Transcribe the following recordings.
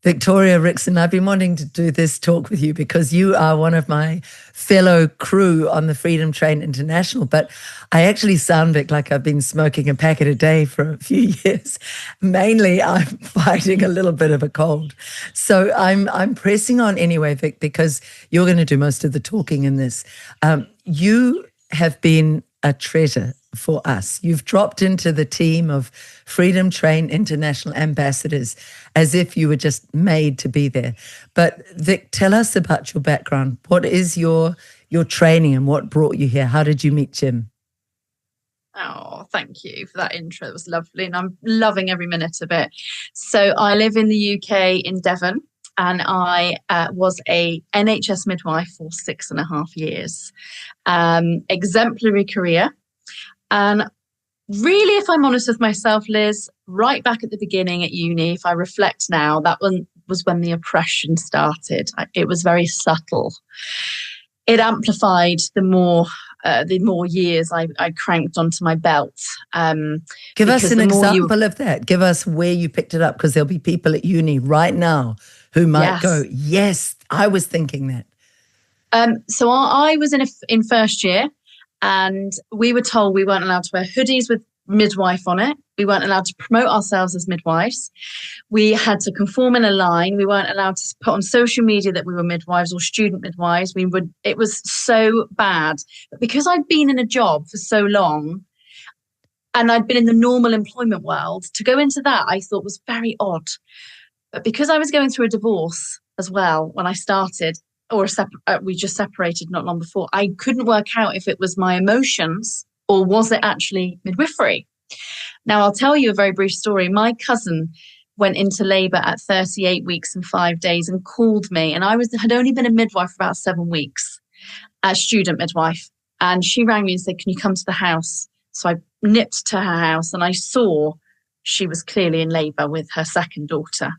Victoria Rixon, I've been wanting to do this talk with you because you are one of my fellow crew on the Freedom Train International, but I actually sound, Vic, like I've been smoking a packet a day for a few years. Mainly, I'm fighting a little bit of a cold. So I'm pressing on anyway, Vic, because you're going to do most of the talking in this. You have been a treasure for us. You've dropped into the team of Freedom Train International ambassadors as if you were just made to be there. But Vic, tell us about your background. What is your training and what brought you here? How did you meet Jim? Oh, thank you for that intro. It was lovely and I'm loving every minute of it. So I live in the UK in Devon and I was a NHS midwife for 6.5 years. Exemplary career. And really, if I'm honest with myself, Liz, right back at the beginning at uni, if I reflect now, that one was when the oppression started. It was very subtle. It amplified the more years I cranked onto my belt. Give us an example of that. Give us where you picked it up, because there'll be people at uni right now who might go, yes, I was thinking that. So I was in first year. And we were told we weren't allowed to wear hoodies with midwife on it. We weren't allowed to promote ourselves as midwives. We had to conform in a line. We weren't allowed to put on social media that we were midwives or student midwives. It was so bad. But because I'd been in a job for so long and I'd been in the normal employment world, to go into that I thought was very odd. But because I was going through a divorce as well when I started, we just separated not long before, I couldn't work out if it was my emotions or was it actually midwifery. Now, I'll tell you a very brief story. My cousin went into labour at 38 weeks and 5 days and called me. And I had only been a midwife for about 7 weeks, a student midwife. And she rang me and said, can you come to the house? So I nipped to her house and I saw she was clearly in labour with her second daughter.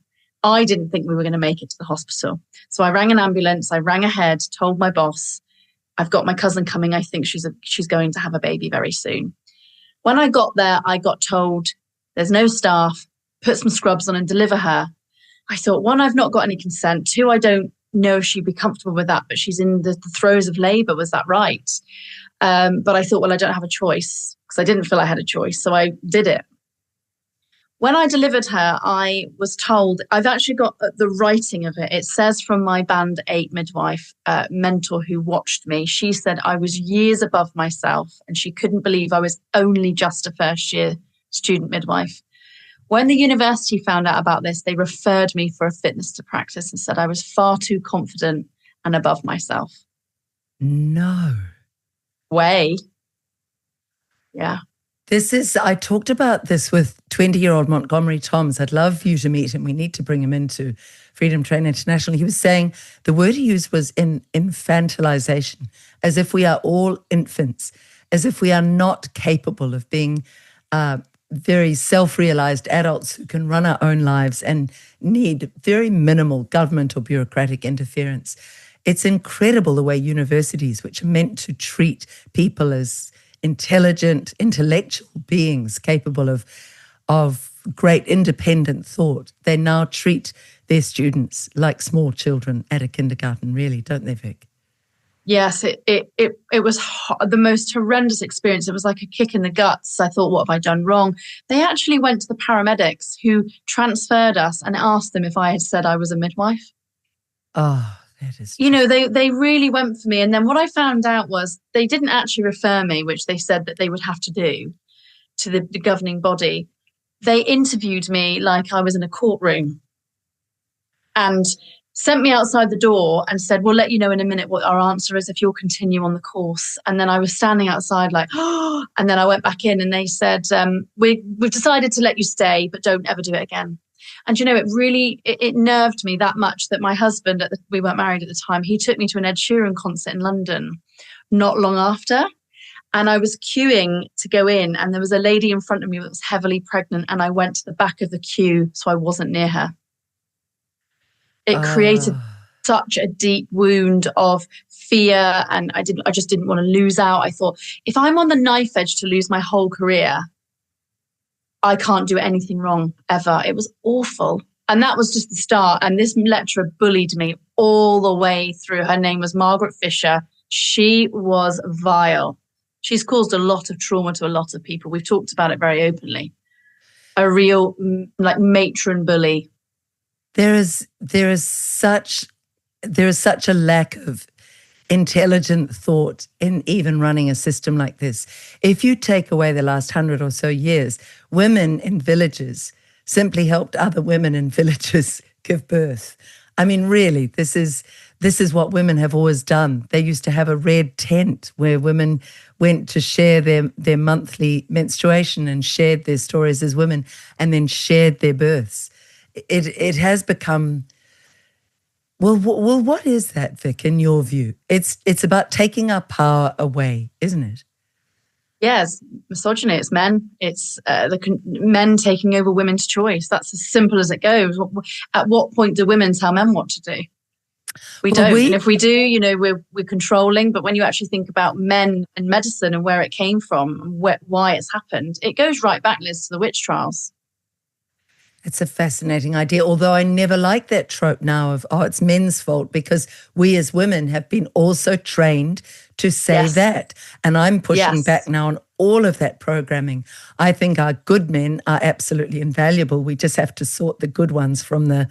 I didn't think we were going to make it to the hospital. So I rang an ambulance. I rang ahead, told my boss, I've got my cousin coming. I think she's going to have a baby very soon. When I got there, I got told there's no staff, put some scrubs on and deliver her. I thought, one, I've not got any consent. Two, I don't know if she'd be comfortable with that, but she's in the throes of labour. Was that right? But I thought, well, I don't have a choice because I didn't feel I had a choice. So I did it. When I delivered her, I was told, I've actually got the writing of it. It says from my Band 8 midwife mentor who watched me, she said I was years above myself and she couldn't believe I was only just a first year student midwife. When the university found out about this, they referred me for a fitness to practice and said I was far too confident and above myself. No. Way. Yeah. I talked about this with 20-year-old Montgomery Toms. I'd love you to meet him. We need to bring him into Freedom Train International. He was saying the word he used was infantilization, as if we are all infants, as if we are not capable of being very self-realized adults who can run our own lives and need very minimal government or bureaucratic interference. It's incredible the way universities, which are meant to treat people as intelligent, intellectual beings capable of great independent thought, they now treat their students like small children at a kindergarten, really, don't they, Vic? Yes, it was the most horrendous experience. It was like a kick in the guts. I thought, what have I done wrong? They actually went to the paramedics who transferred us and asked them if I had said I was a midwife. Oh, that is true. You know, they really went for me. And then what I found out was they didn't actually refer me, which they said that they would have to do, to the governing body. They interviewed me like I was in a courtroom and sent me outside the door and said, we'll let you know in a minute what our answer is if you'll continue on the course. And then I was standing outside like, oh, and then I went back in and they said, we've decided to let you stay, but don't ever do it again. And, you know, it nerved me that much that my husband, we weren't married at the time, he took me to an Ed Sheeran concert in London not long after. And I was queuing to go in and there was a lady in front of me that was heavily pregnant and I went to the back of the queue so I wasn't near her. It created such a deep wound of fear and I just didn't want to lose out. I thought, if I'm on the knife edge to lose my whole career, I can't do anything wrong ever. It was awful. And that was just the start. And this lecturer bullied me all the way through. Her name was Margaret Fisher. She was vile. She's caused a lot of trauma to a lot of people. We've talked about it very openly. A real like matron bully. There is such a lack of intelligent thought in even running a system like this. If you take away the last 100 or so years, women in villages simply helped other women in villages give birth. I mean, really, this is what women have always done. They used to have a red tent where women went to share their monthly menstruation and shared their stories as women and then shared their births. It has become... Well, what is that, Vic, in your view? It's about taking our power away, isn't it? Yes, misogyny. It's men. It's men taking over women's choice. That's as simple as it goes. At what point do women tell men what to do? We don't. And if we do, we're controlling. But when you actually think about men and medicine and where it came from and why it's happened, it goes right back, Liz, to the witch trials. It's a fascinating idea, although I never like that trope now of, it's men's fault, because we as women have been also trained to say that. And I'm pushing back now on all of that programming. I think our good men are absolutely invaluable. We just have to sort the good ones from the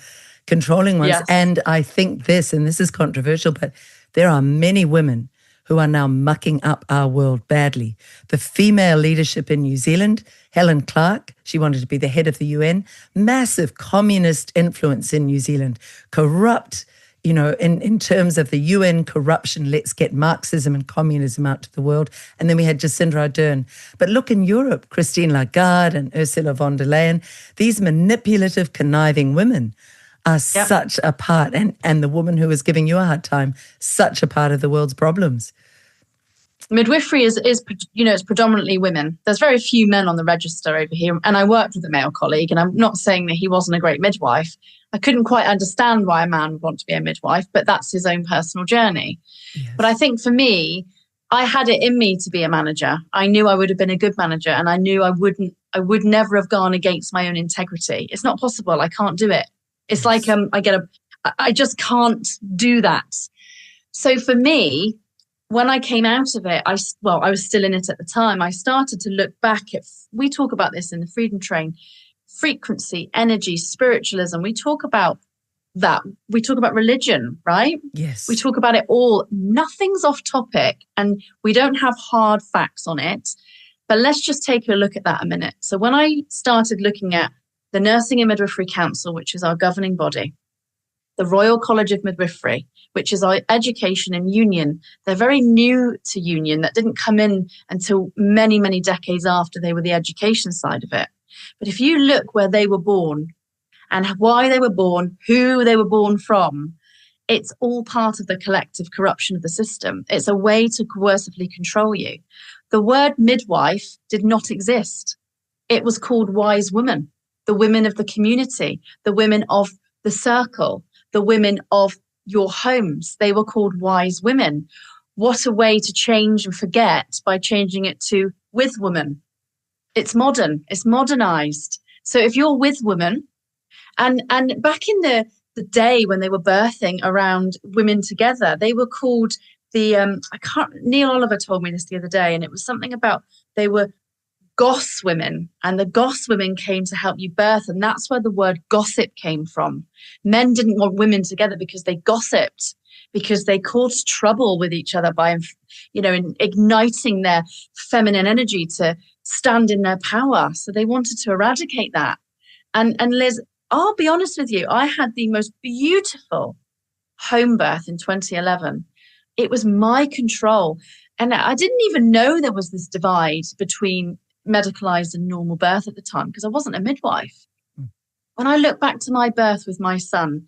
controlling ones. Yes. And I think and this is controversial, but there are many women who are now mucking up our world badly. The female leadership in New Zealand, Helen Clark, she wanted to be the head of the UN, massive communist influence in New Zealand, corrupt, in terms of the UN corruption, let's get Marxism and communism out to the world. And then we had Jacinda Ardern. But look in Europe, Christine Lagarde and Ursula von der Leyen, these manipulative, conniving women are such a part, and the woman who was giving you a hard time, such a part of the world's problems. Midwifery is it's predominantly women. There's very few men on the register over here. And I worked with a male colleague, and I'm not saying that he wasn't a great midwife. I couldn't quite understand why a man would want to be a midwife, but that's his own personal journey. Yes. But I think for me, I had it in me to be a manager. I knew I would have been a good manager, and I knew I would never have gone against my own integrity. It's not possible. I can't do it. It's like I just can't do that. So for me, when I came out of it, I was still in it at the time. I started to look back at, we talk about this in the Freedom Train, frequency, energy, spiritualism. We talk about that. We talk about religion, right? Yes. We talk about it all. Nothing's off topic, and we don't have hard facts on it. But let's just take a look at that a minute. So when I started looking at the Nursing and Midwifery Council, which is our governing body, the Royal College of Midwifery, which is our education and union. They're very new to union. That didn't come in until many, many decades after they were the education side of it. But if you look where they were born and why they were born, who they were born from, it's all part of the collective corruption of the system. It's a way to coercively control you. The word midwife did not exist. It was called wise woman, the women of the community, the women of the circle, the women of your homes. They were called wise women. What a way to change and forget by changing it to with woman. It's modern. It's modernized. So if you're with woman, and back in the day when they were birthing around women together, they were called Neil Oliver told me this the other day, and it was something about they were goss women, and the goss women came to help you birth, and that's where the word gossip came from. Men didn't want women together because they gossiped, because they caused trouble with each other by, igniting their feminine energy to stand in their power. So they wanted to eradicate that. And Liz, I'll be honest with you, I had the most beautiful home birth in 2011. It was my control. And I didn't even know there was this divide between medicalized and normal birth at the time, because I wasn't a midwife. When I look back to my birth with my son,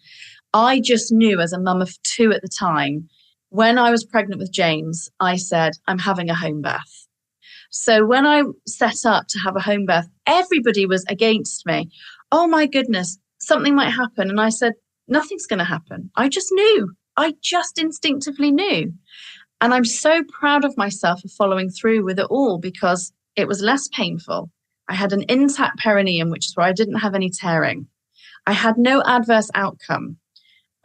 I just knew, as a mum of two at the time, when I was pregnant with James, I said, I'm having a home birth. So when I set up to have a home birth, everybody was against me. Oh my goodness, something might happen. And I said, nothing's going to happen. I just knew. I just instinctively knew. And I'm so proud of myself for following through with it all, because it was less painful. I had an intact perineum, which is where I didn't have any tearing. I had no adverse outcome.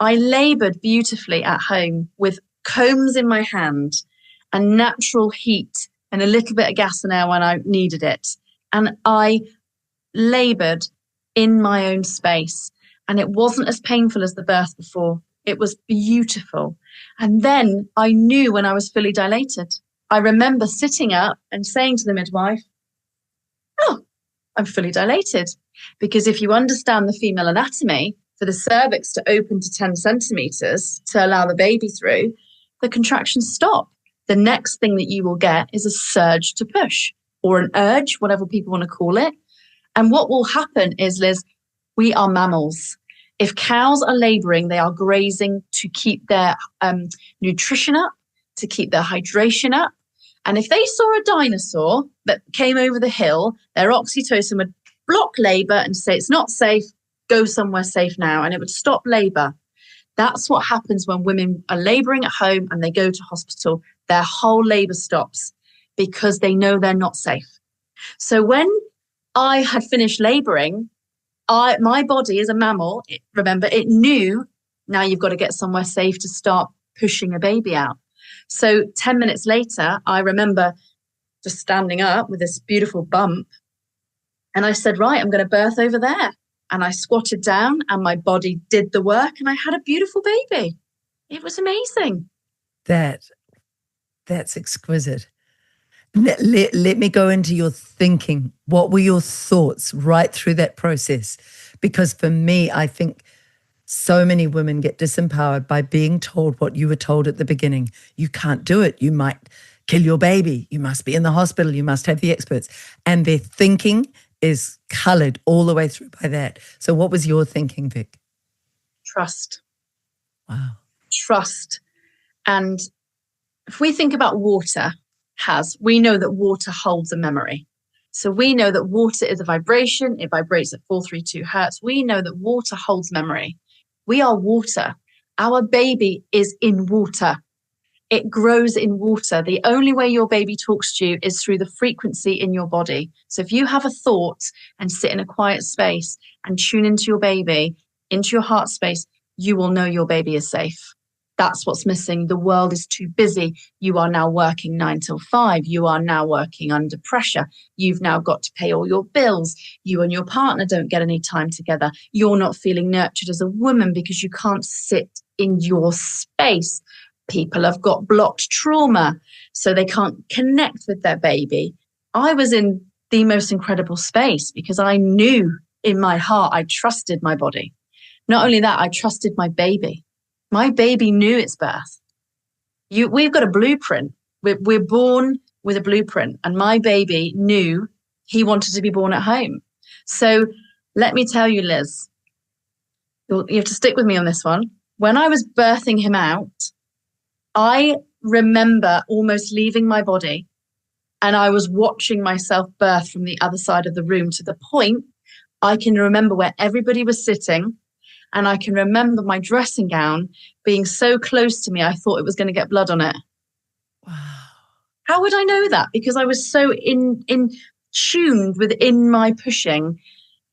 I laboured beautifully at home with combs in my hand and natural heat and a little bit of gas and air when I needed it. And I laboured in my own space. And it wasn't as painful as the birth before. It was beautiful. And then I knew when I was fully dilated. I remember sitting up and saying to the midwife, oh, I'm fully dilated. Because if you understand the female anatomy, for the cervix to open to 10 centimetres to allow the baby through, the contractions stop. The next thing that you will get is a surge to push, or an urge, whatever people want to call it. And what will happen is, Liz, we are mammals. If cows are labouring, they are grazing to keep their nutrition up, to keep their hydration up. And if they saw a dinosaur that came over the hill, their oxytocin would block labour and say, it's not safe, go somewhere safe now. And it would stop labour. That's what happens when women are labouring at home and they go to hospital. Their whole labour stops because they know they're not safe. So when I had finished labouring, my body is a mammal. Remember, it knew now you've got to get somewhere safe to start pushing a baby out. So 10 minutes later, I remember just standing up with this beautiful bump. And I said, right, I'm going to birth over there. And I squatted down and my body did the work and I had a beautiful baby. It was amazing. That's exquisite. Let me go into your thinking. What were your thoughts right through that process? Because for me, I think so many women get disempowered by being told what you were told at the beginning. You can't do it. You might kill your baby. You must be in the hospital. You must have the experts. And their thinking is coloured all the way through by that. So what was your thinking, Vic? Trust. Wow. Trust. And if we think about water, we know that water holds a memory. So we know that water is a vibration. It vibrates at 432 hertz. We know that water holds memory. We are water. Our baby is in water. It grows in water. The only way your baby talks to you is through the frequency in your body. So if you have a thought and sit in a quiet space and tune into your baby, into your heart space, you will know your baby is safe. That's what's missing. The world is too busy. You are now working 9 till 5. You are now working under pressure. You've now got to pay all your bills. You and your partner don't get any time together. You're not feeling nurtured as a woman because you can't sit in your space. People have got blocked trauma, so they can't connect with their baby. I was in the most incredible space because I knew in my heart, I trusted my body. Not only that, I trusted my baby. My baby knew its birth. We've got a blueprint. We're born with a blueprint, and my baby knew he wanted to be born at home. So let me tell you, Liz, you have to stick with me on this one. When I was birthing him out, I remember almost leaving my body and I was watching myself birth from the other side of the room to the point I can remember where everybody was sitting. And I can remember my dressing gown being so close to me, I thought it was going to get blood on it. Wow. How would I know that? Because I was so in tuned within my pushing.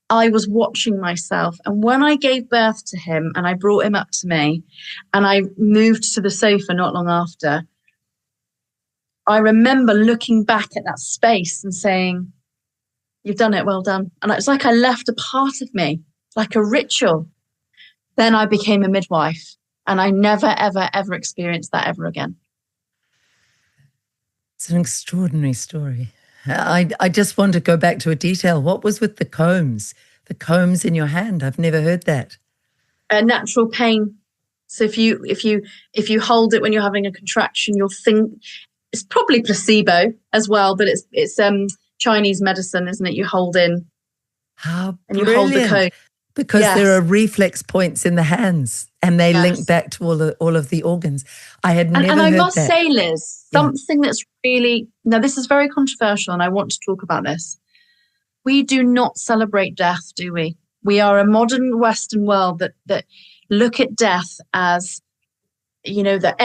I was watching myself. And when I gave birth to him and I brought him up to me and I moved to the sofa not long after, I remember looking back at that space and saying, you've done it, well done. And it's like I left a part of me, like a ritual. Then I became a midwife and I never, ever, ever experienced that ever again. It's an extraordinary story. I just want to go back to a detail. What was with the combs? The combs in your hand? I've never heard that. A natural pain. So if you hold it when you're having a contraction, you'll think it's probably placebo as well, but it's Chinese medicine, isn't it? You hold in. How and brilliant. You hold the comb. Because yes. There are reflex points in the hands and they link back to all of the organs. I had never heard that. And I must say, Liz, something that's really, now this is very controversial and I want to talk about this. We do not celebrate death, do we? We are a modern Western world that look at death as, that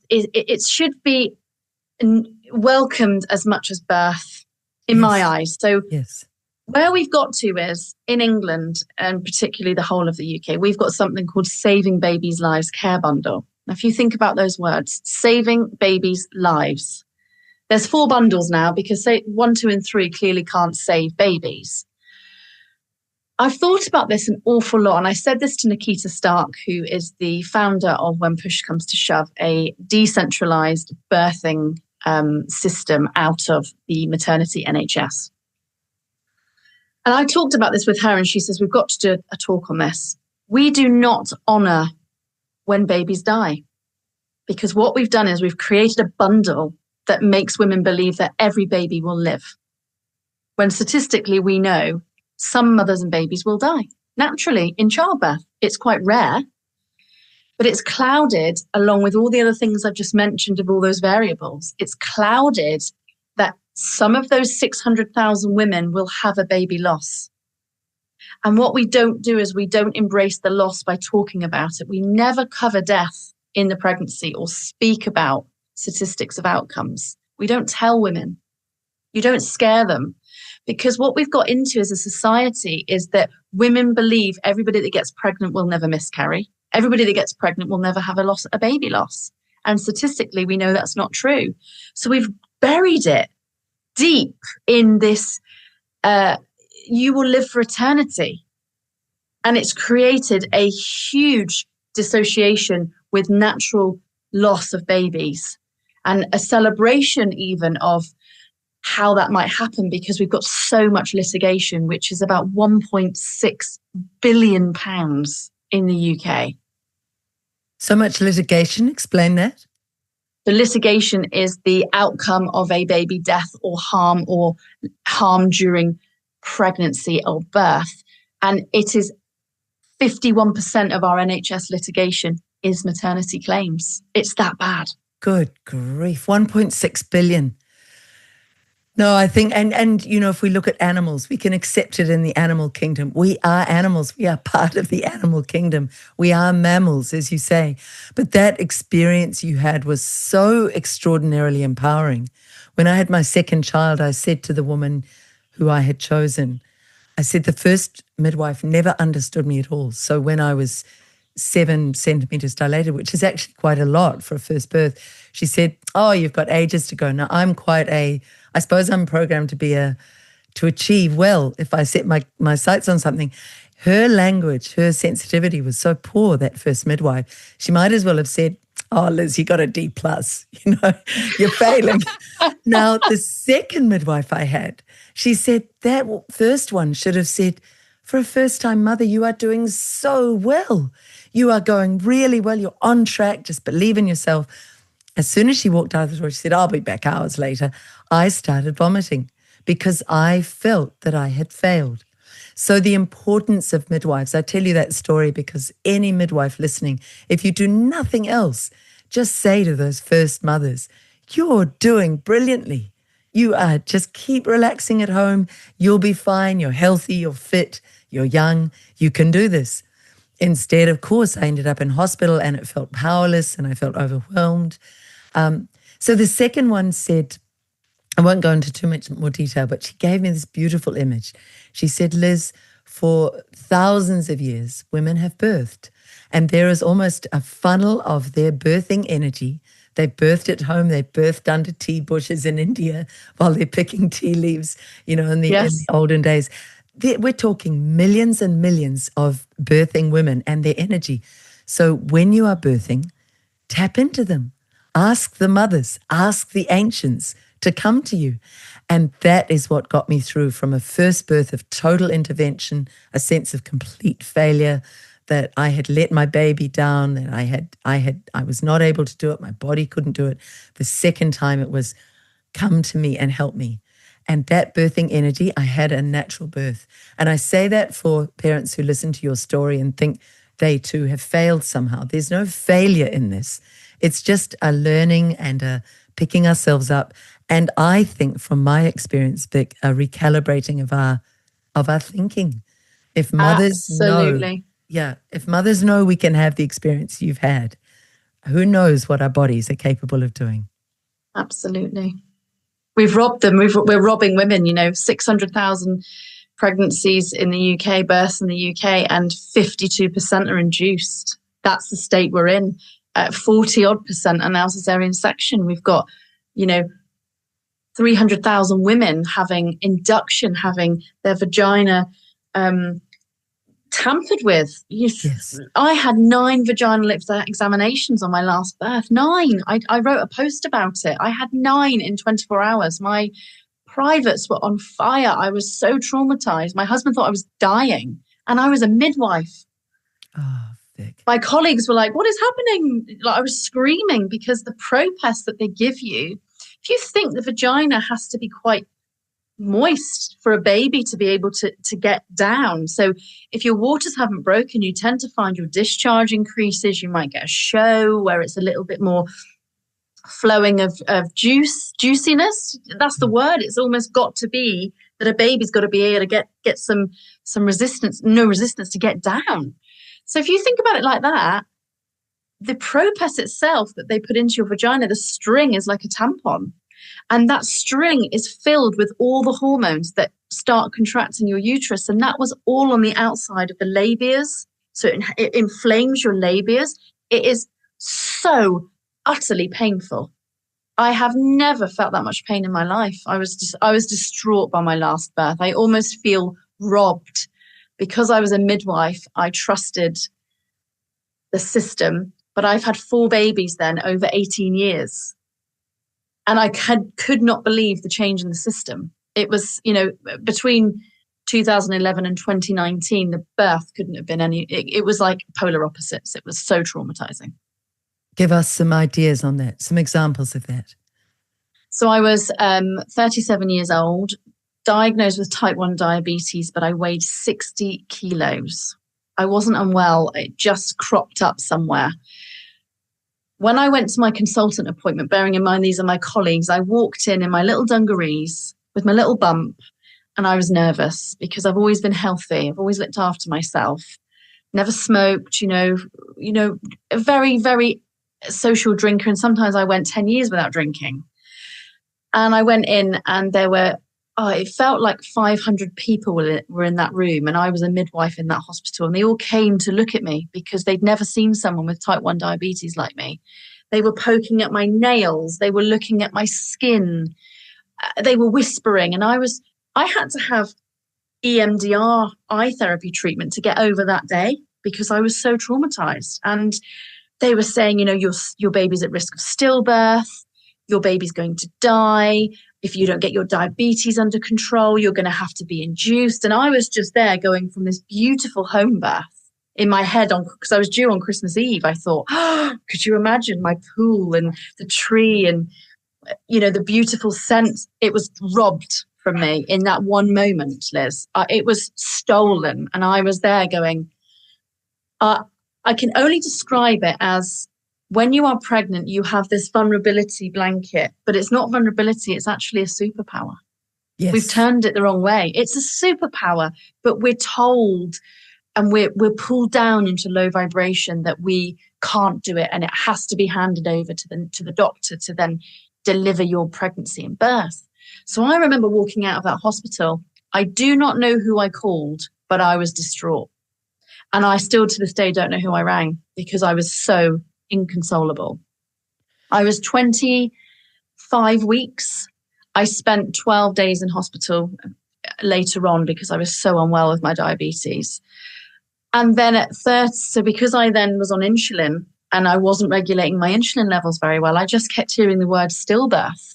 it should be welcomed as much as birth in my eyes. So yes. Where we've got to is in England, and particularly the whole of the UK, we've got something called Saving Babies' Lives Care Bundle. Now, if you think about those words, saving babies' lives, there's 4 bundles now because say 1, 2, and 3 clearly can't save babies. I've thought about this an awful lot, and I said this to Nikita Stark, who is the founder of When Push Comes to Shove, a decentralized birthing system out of the maternity NHS. And I talked about this with her, and she says, we've got to do a talk on this. We do not honour when babies die, because what we've done is we've created a bundle that makes women believe that every baby will live, when statistically we know some mothers and babies will die naturally in childbirth. It's quite rare, but it's clouded, along with all the other things I've just mentioned of all those variables, it's clouded that some of those 600,000 women will have a baby loss. And what we don't do is we don't embrace the loss by talking about it. We never cover death in the pregnancy or speak about statistics of outcomes. We don't tell women. You don't scare them. Because what we've got into as a society is that women believe everybody that gets pregnant will never miscarry. Everybody that gets pregnant will never have a baby loss. And statistically, we know that's not true. So we've buried it deep in this, you will live for eternity. And it's created a huge dissociation with natural loss of babies and a celebration even of how that might happen, because we've got so much litigation, which is about £1.6 billion in the UK. So much litigation, explain that. The litigation is the outcome of a baby death or harm during pregnancy or birth. And it is 51% of our NHS litigation is maternity claims. It's that bad. Good grief, 1.6 billion. No, I think, and you know, if we look at animals, we can accept it in the animal kingdom. We are animals. We are part of the animal kingdom. We are mammals, as you say. But that experience you had was so extraordinarily empowering. When I had my second child, I said to the woman who I had chosen, I said, the first midwife never understood me at all. So when I was 7 centimeters dilated, which is actually quite a lot for a first birth, she said, oh, you've got ages to go. Now, I suppose I'm programmed to achieve well if I set my sights on something. Her language, her sensitivity was so poor, that first midwife. She might as well have said, oh, Liz, you got a D+, you're failing. Now, the second midwife I had, she said that first one should have said, for a first-time mother, you are doing so well. You are going really well. You're on track. Just believe in yourself. As soon as she walked out of the door, she said, I'll be back hours later. I started vomiting because I felt that I had failed. So the importance of midwives, I tell you that story because any midwife listening, if you do nothing else, just say to those first mothers, you're doing brilliantly. You are, just keep relaxing at home. You'll be fine. You're healthy. You're fit. You're young. You can do this. Instead, of course, I ended up in hospital and it felt powerless and I felt overwhelmed. So the second one said, I won't go into too much more detail, but she gave me this beautiful image. She said, Liz, for thousands of years, women have birthed, and there is almost a funnel of their birthing energy. They birthed at home, they birthed under tea bushes in India while they're picking tea leaves, in the olden days. We're talking millions and millions of birthing women and their energy. So when you are birthing, tap into them. Ask the mothers, ask the ancients to come to you. And that is what got me through from a first birth of total intervention, a sense of complete failure, that I had let my baby down, that I was not able to do it, my body couldn't do it. The second time it was, come to me and help me. And that birthing energy, I had a natural birth. And I say that for parents who listen to your story and think they too have failed somehow. There's no failure in this. It's just a learning and a picking ourselves up. And I think from my experience, Vic, a recalibrating of our thinking. If mothers if mothers know we can have the experience you've had, who knows what our bodies are capable of doing? Absolutely. We've robbed them. We're robbing women, 600,000 pregnancies in the UK, births in the UK, and 52% are induced. That's the state we're in. 40 odd percent are now cesarean section. We've got, 300,000 women having induction, having their vagina tampered with. Yes. I had 9 vaginal examinations on my last birth. 9. I wrote a post about it. I had 9 in 24 hours. My privates were on fire. I was so traumatized. My husband thought I was dying, and I was a midwife. Oh, Vic. My colleagues were like, what is happening? Like, I was screaming because the ProPest that they give you, if you think the vagina has to be quite moist for a baby to be able to get down. So if your waters haven't broken, you tend to find your discharge increases. You might get a show where it's a little bit more flowing of juiciness. That's the word. It's almost got to be that a baby's got to be able to get some resistance, no resistance to get down. So if you think about it like that, the ProPest itself that they put into your vagina, the string is like a tampon. And that string is filled with all the hormones that start contracting your uterus. And that was all on the outside of the labias. So it inflames your labias. It is so utterly painful. I have never felt that much pain in my life. I was distraught by my last birth. I almost feel robbed. Because I was a midwife, I trusted the system. But I've had 4 babies then over 18 years. And I could not believe the change in the system. It was, between 2011 and 2019, the birth couldn't have been it was like polar opposites. It was so traumatizing. Give us some ideas on that, some examples of that. So I was 37 years old, diagnosed with type 1 diabetes, but I weighed 60 kilos. I wasn't unwell. It just cropped up somewhere. When I went to my consultant appointment, bearing in mind these are my colleagues, I walked in my little dungarees with my little bump, and I was nervous because I've always been healthy. I've always looked after myself, never smoked, a very, very social drinker. And sometimes I went 10 years without drinking. And I went in and it felt like 500 people were in that room, and I was a midwife in that hospital, and they all came to look at me because they'd never seen someone with type 1 diabetes like me. They were poking at my nails. They were looking at my skin. They were whispering, and I had to have EMDR eye therapy treatment to get over that day because I was so traumatized. And they were saying, your baby's at risk of stillbirth. Your baby's going to die. If you don't get your diabetes under control, you're going to have to be induced. And I was just there going from this beautiful home birth in my head because I was due on Christmas Eve. I thought, could you imagine my pool and the tree and, the beautiful scent? It was robbed from me in that one moment, Liz. It was stolen. And I was there going, I can only describe it as, when you are pregnant, you have this vulnerability blanket, but it's not vulnerability. It's actually a superpower. Yes. We've turned it the wrong way. It's a superpower, but we're told and we're pulled down into low vibration that we can't do it. And it has to be handed over to the doctor to then deliver your pregnancy and birth. So I remember walking out of that hospital. I do not know who I called, but I was distraught. And I still to this day don't know who I rang because I was so inconsolable. I was 25 weeks. I spent 12 days in hospital later on because I was so unwell with my diabetes. And then at 30, so because I then was on insulin and I wasn't regulating my insulin levels very well, I just kept hearing the word stillbirth.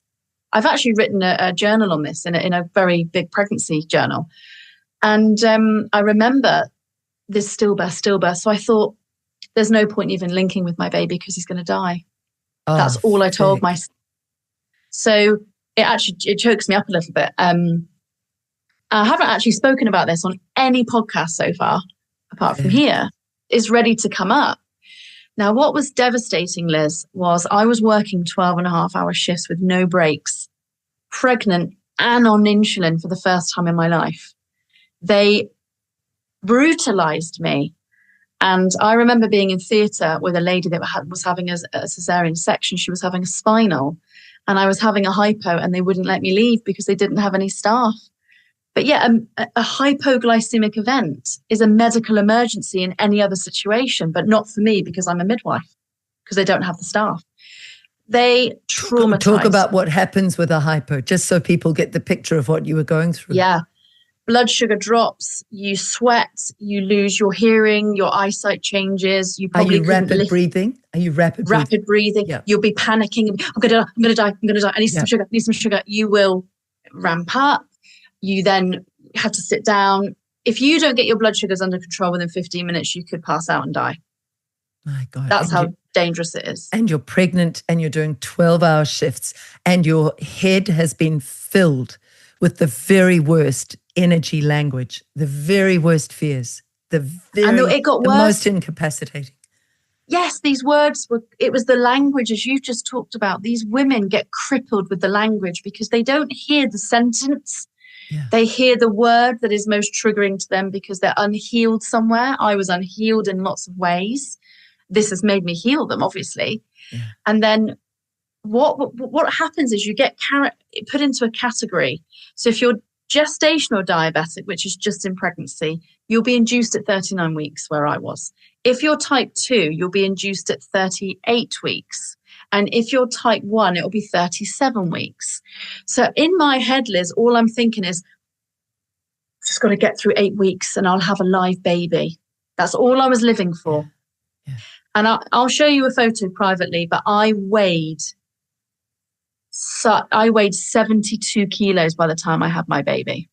I've actually written a journal on this in a very big pregnancy journal. And I remember this stillbirth. So I thought, there's no point even linking with my baby because he's going to die. That's all I told myself. So it chokes me up a little bit. I haven't actually spoken about this on any podcast so far, apart from here. It's ready to come up. Now, what was devastating, Liz, was I was working 12.5-hour shifts with no breaks, pregnant and on insulin for the first time in my life. They brutalized me. And I remember being in theatre with a lady that was having a cesarean section. She was having a spinal and I was having a hypo, and they wouldn't let me leave because they didn't have any staff. But yeah, a hypoglycemic event is a medical emergency in any other situation, but not for me because I'm a midwife, because they don't have the staff. They traumatize. Talk about what happens with a hypo, just so people get the picture of what you were going through. Yeah. Blood sugar drops, you sweat, you lose your hearing, your eyesight changes. You probably Are you rapid breathing? Are you rapid breathing? Yeah. You'll be panicking. I'm gonna die. I need some sugar. You will ramp up. You then have to sit down. If you don't get your blood sugars under control within 15 minutes, you could pass out and die. My God. That's how dangerous it is. And you're pregnant and you're doing 12-hour shifts and your head has been filled with the very worst energy language, the very worst fears, it got worse. The most incapacitating. Yes, these words it was the language, as you've just talked about. These women get crippled with the language because they don't hear the sentence. Yeah. They hear the word that is most triggering to them because they're unhealed somewhere. I was unhealed in lots of ways. This has made me heal them, obviously. Yeah. And then what happens is you get put into a category. So if you're gestational diabetic, which is just in pregnancy, you'll be induced at 39 weeks, where I was. If you're type 2, you'll be induced at 38 weeks. And if you're type 1, it'll be 37 weeks. So in my head, Liz, all I'm thinking is, I've just got to get through 8 weeks and I'll have a live baby. That's all I was living for. Yeah. And I'll show you a photo privately, but I weighed 72 kilos by the time I had my baby.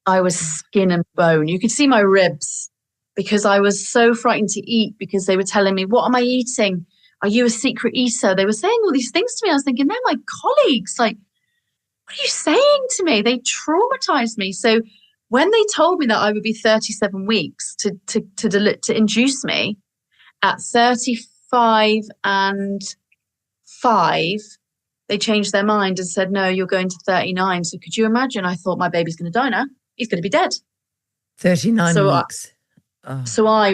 I was skin and bone. You could see my ribs because I was so frightened to eat because they were telling me, what am I eating? Are you a secret eater? They were saying all these things to me. I was thinking, they're my colleagues. Like, what are you saying to me? They traumatized me. So when they told me that I would be 37 weeks to induce me at 35 and 5, they changed their mind and said, no, you're going to 39. So could you imagine? I thought my baby's going to die now. He's going to be dead. 39 weeks. So I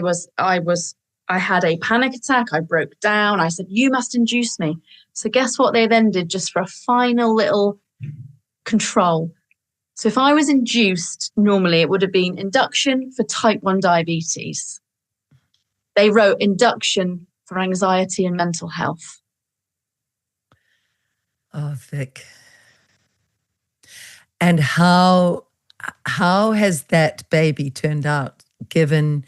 had a panic attack. I broke down. I said, you must induce me. So guess what they then did, just for a final little control. So if I was induced, normally it would have been induction for type 1 diabetes. They wrote induction for anxiety and mental health. Oh, Vic. And how has that baby turned out, given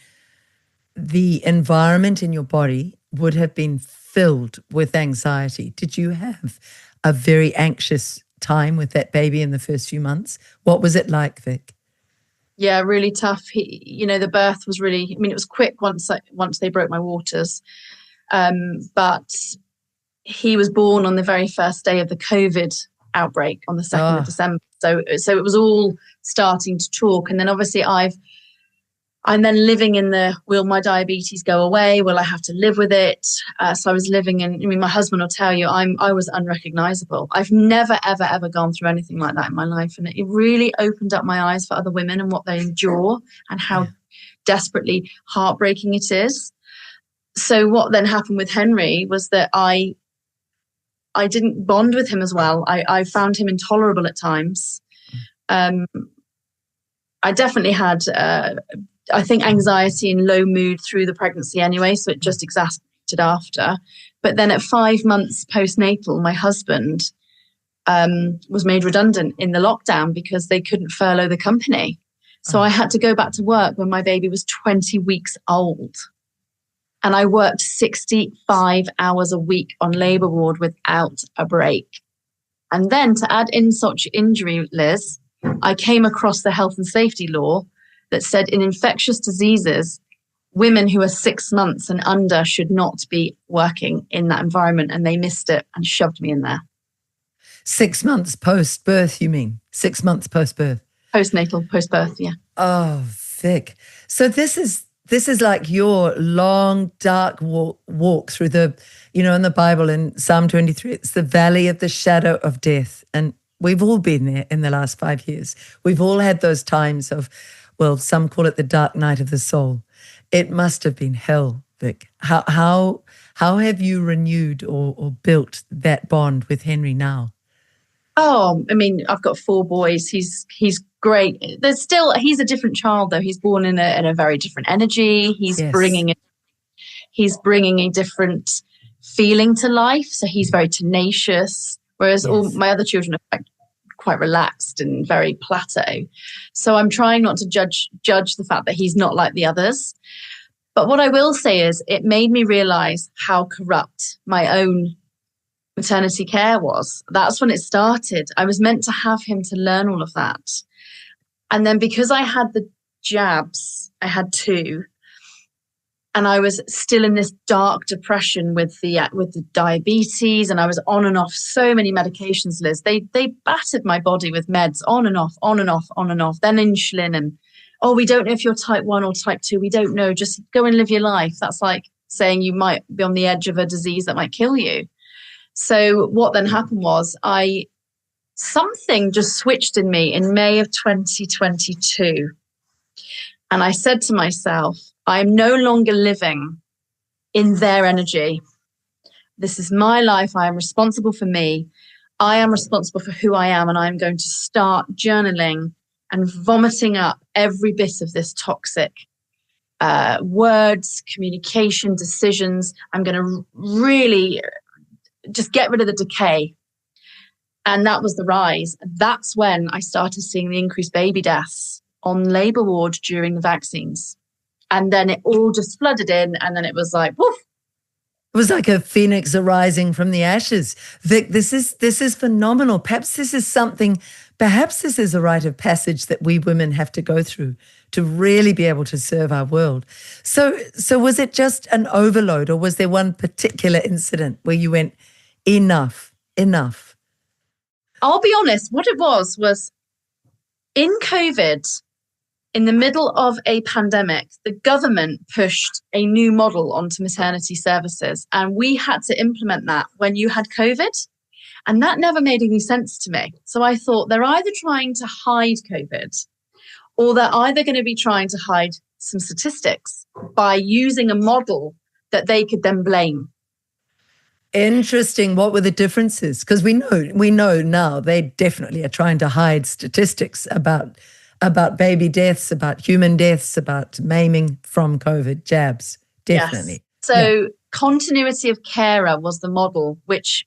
the environment in your body would have been filled with anxiety? Did you have a very anxious time with that baby in the first few months? What was it like, Vic? Yeah, really tough. The birth was really, it was quick once they broke my waters. But he was born on the very first day of the COVID outbreak on the 2nd of December. So it was all starting to talk. And then obviously I'm then living in will my diabetes go away? Will I have to live with it? So I was living in, my husband will tell you, I was unrecognizable. I've never, ever, ever gone through anything like that in my life. And it really opened up my eyes for other women and what they endure and how desperately heartbreaking it is. So what then happened with Henry was that I didn't bond with him as well. I found him intolerable at times. I definitely had, I think, anxiety and low mood through the pregnancy anyway, so it just exacerbated after. But then at 5 months postnatal, my husband was made redundant in the lockdown because they couldn't furlough the company. So I had to go back to work when my baby was 20 weeks old. And I worked 65 hours a week on labour ward without a break. And then to add insult to injury, Liz, I came across the health and safety law that said in infectious diseases, women who are 6 months and under should not be working in that environment. And they missed it and shoved me in there. 6 months post-birth, you mean? 6 months post-birth? Postnatal, post-birth, yeah. Oh, Vic. So this is like your long, dark walk through the, in the Bible in Psalm 23, it's the valley of the shadow of death. And we've all been there in the last 5 years. We've all had those times of, well, some call it the dark night of the soul. It must have been hell, Vic. How have you renewed or built that bond with Henry now? Oh, I've got 4 boys. He's great. He's a different child though. He's born in a very different energy. He's Yes. bringing a different feeling to life. So he's very tenacious, whereas all my other children are quite relaxed and very plateau. So I'm trying not to judge the fact that he's not like the others. But what I will say is it made me realize how corrupt my own maternity care was. That's when it started. I was meant to have him to learn all of that. And then because I had the jabs, I had 2, and I was still in this dark depression with the diabetes, and I was on and off so many medications, Liz. They battered my body with meds on and off, on and off, on and off, then insulin, and we don't know if you're type 1 or type 2. We don't know. Just go and live your life. That's like saying you might be on the edge of a disease that might kill you. So what then happened was something just switched in me in May of 2022. And I said to myself, I'm no longer living in their energy. This is my life. I am responsible for me. I am responsible for who I am. And I'm going to start journaling and vomiting up every bit of this toxic words, communication, decisions. I'm going to really just get rid of the decay. And that was the rise. That's when I started seeing the increased baby deaths on labour ward during the vaccines. And then it all just flooded in, and then it was like, woof. It was like a phoenix arising from the ashes. Vic, this is phenomenal. Perhaps this is a rite of passage that we women have to go through to really be able to serve our world. So was it just an overload, or was there one particular incident where you went, enough? I'll be honest, what it was in COVID, in the middle of a pandemic, the government pushed a new model onto maternity services, and we had to implement that when you had COVID. And that never made any sense to me. So I thought they're either trying to hide COVID, or they're either going to be trying to hide some statistics by using a model that they could then blame. Interesting. What were the differences? Because we know now they definitely are trying to hide statistics about baby deaths, about human deaths, about maiming from COVID jabs. Definitely. Yes. So continuity of carer was the model, which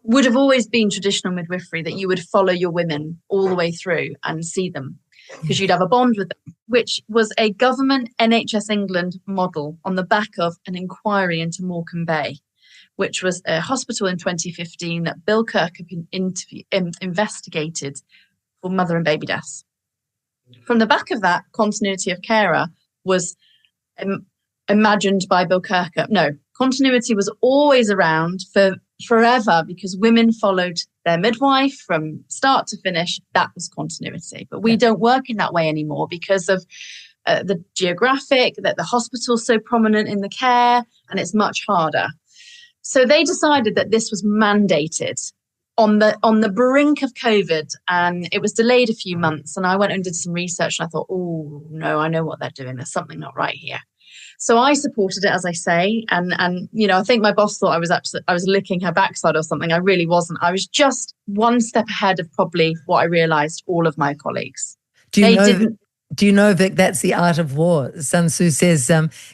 would have always been traditional midwifery, that you would follow your women all the way through and see them because you'd have a bond with them, which was a government NHS England model on the back of an inquiry into Morecambe Bay, which was a hospital in 2015 that Bill Kirkup investigated for mother and baby deaths. From the back of that, continuity of carer was imagined by Bill Kirkup. No, continuity was always around for forever because women followed their midwife from start to finish. That was continuity. But we don't work in that way anymore because of the geographic, that the hospital's so prominent in the care, and it's much harder. So they decided that this was mandated on the brink of COVID, and it was delayed a few months. And I went and did some research, and I thought, oh no, I know what they're doing. There's something not right here. So I supported it, as I say, and I think my boss thought I was licking her backside or something. I really wasn't. I was just one step ahead of probably what I realised all of my colleagues. Do you know, Vic, that's the art of war. Sun Tzu says,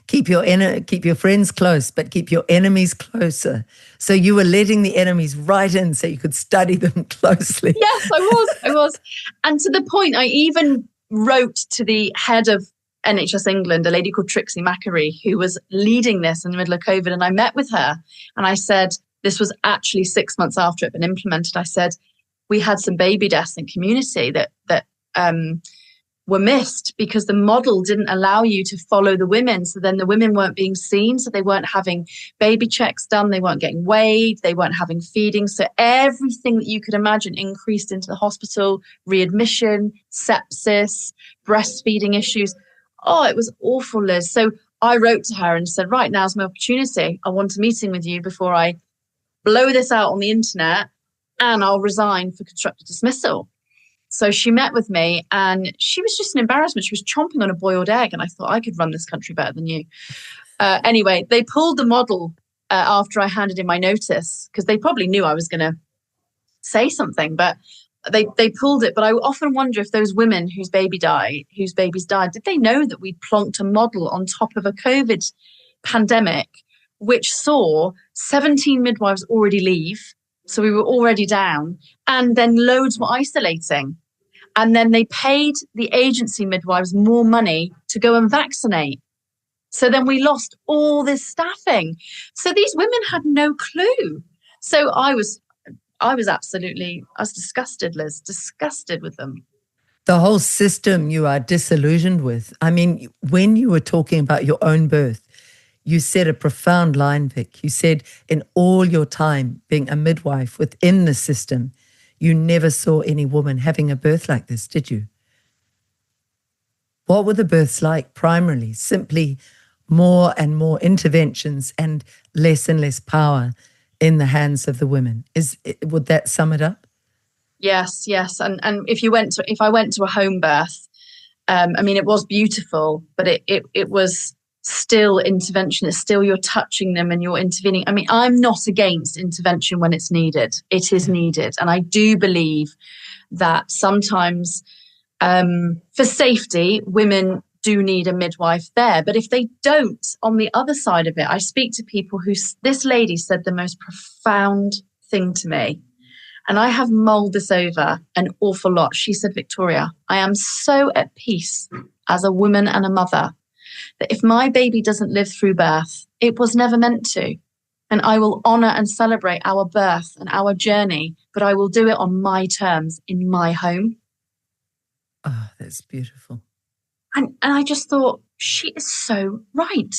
keep your friends close, but keep your enemies closer. So you were letting the enemies right in so you could study them closely. Yes, I was. And to the point, I even wrote to the head of NHS England, a lady called Trixie Macquarie, who was leading this in the middle of COVID. And I met with her and I said, this was actually 6 months after it had been implemented. I said, we had some baby deaths in community that were missed because the model didn't allow you to follow the women. So then the women weren't being seen. So they weren't having baby checks done. They weren't getting weighed. They weren't having feeding. So everything that you could imagine increased into the hospital, readmission, sepsis, breastfeeding issues. Oh, it was awful, Liz. So I wrote to her and said, right, now's my opportunity. I want a meeting with you before I blow this out on the internet, and I'll resign for constructive dismissal. So she met with me and she was just an embarrassment. She was chomping on a boiled egg, and I thought, I could run this country better than you. Anyway, they pulled the model after I handed in my notice because they probably knew I was going to say something. But they pulled it. But I often wonder if those women whose babies died, did they know that we'd plonked a model on top of a COVID pandemic, which saw 17 midwives already leave. So we were already down, and then loads were isolating. And then they paid the agency midwives more money to go and vaccinate. So then we lost all this staffing. So these women had no clue. So I was disgusted, Liz, disgusted with them. The whole system you are disillusioned with. I mean, when you were talking about your own birth, you said a profound line, Vic. You said in all your time being a midwife within the system, you never saw any woman having a birth like this, did you? What were the births like primarily? Simply more and more interventions and less power in the hands of the women. Would that sum it up? Yes. And if I went to a home birth, I mean, it was beautiful, but it was still intervention. It's still you're touching them and you're intervening. I mean, I'm not against intervention when it's needed. It is needed. And I do believe that sometimes for safety, women do need a midwife there. But if they don't, on the other side of it, I speak to people this lady said the most profound thing to me. And I have mulled this over an awful lot. She said, Victoria, I am so at peace as a woman and a mother that if my baby doesn't live through birth, it was never meant to. And I will honour and celebrate our birth and our journey, but I will do it on my terms in my home. Oh, that's beautiful. And I just thought, she is so right.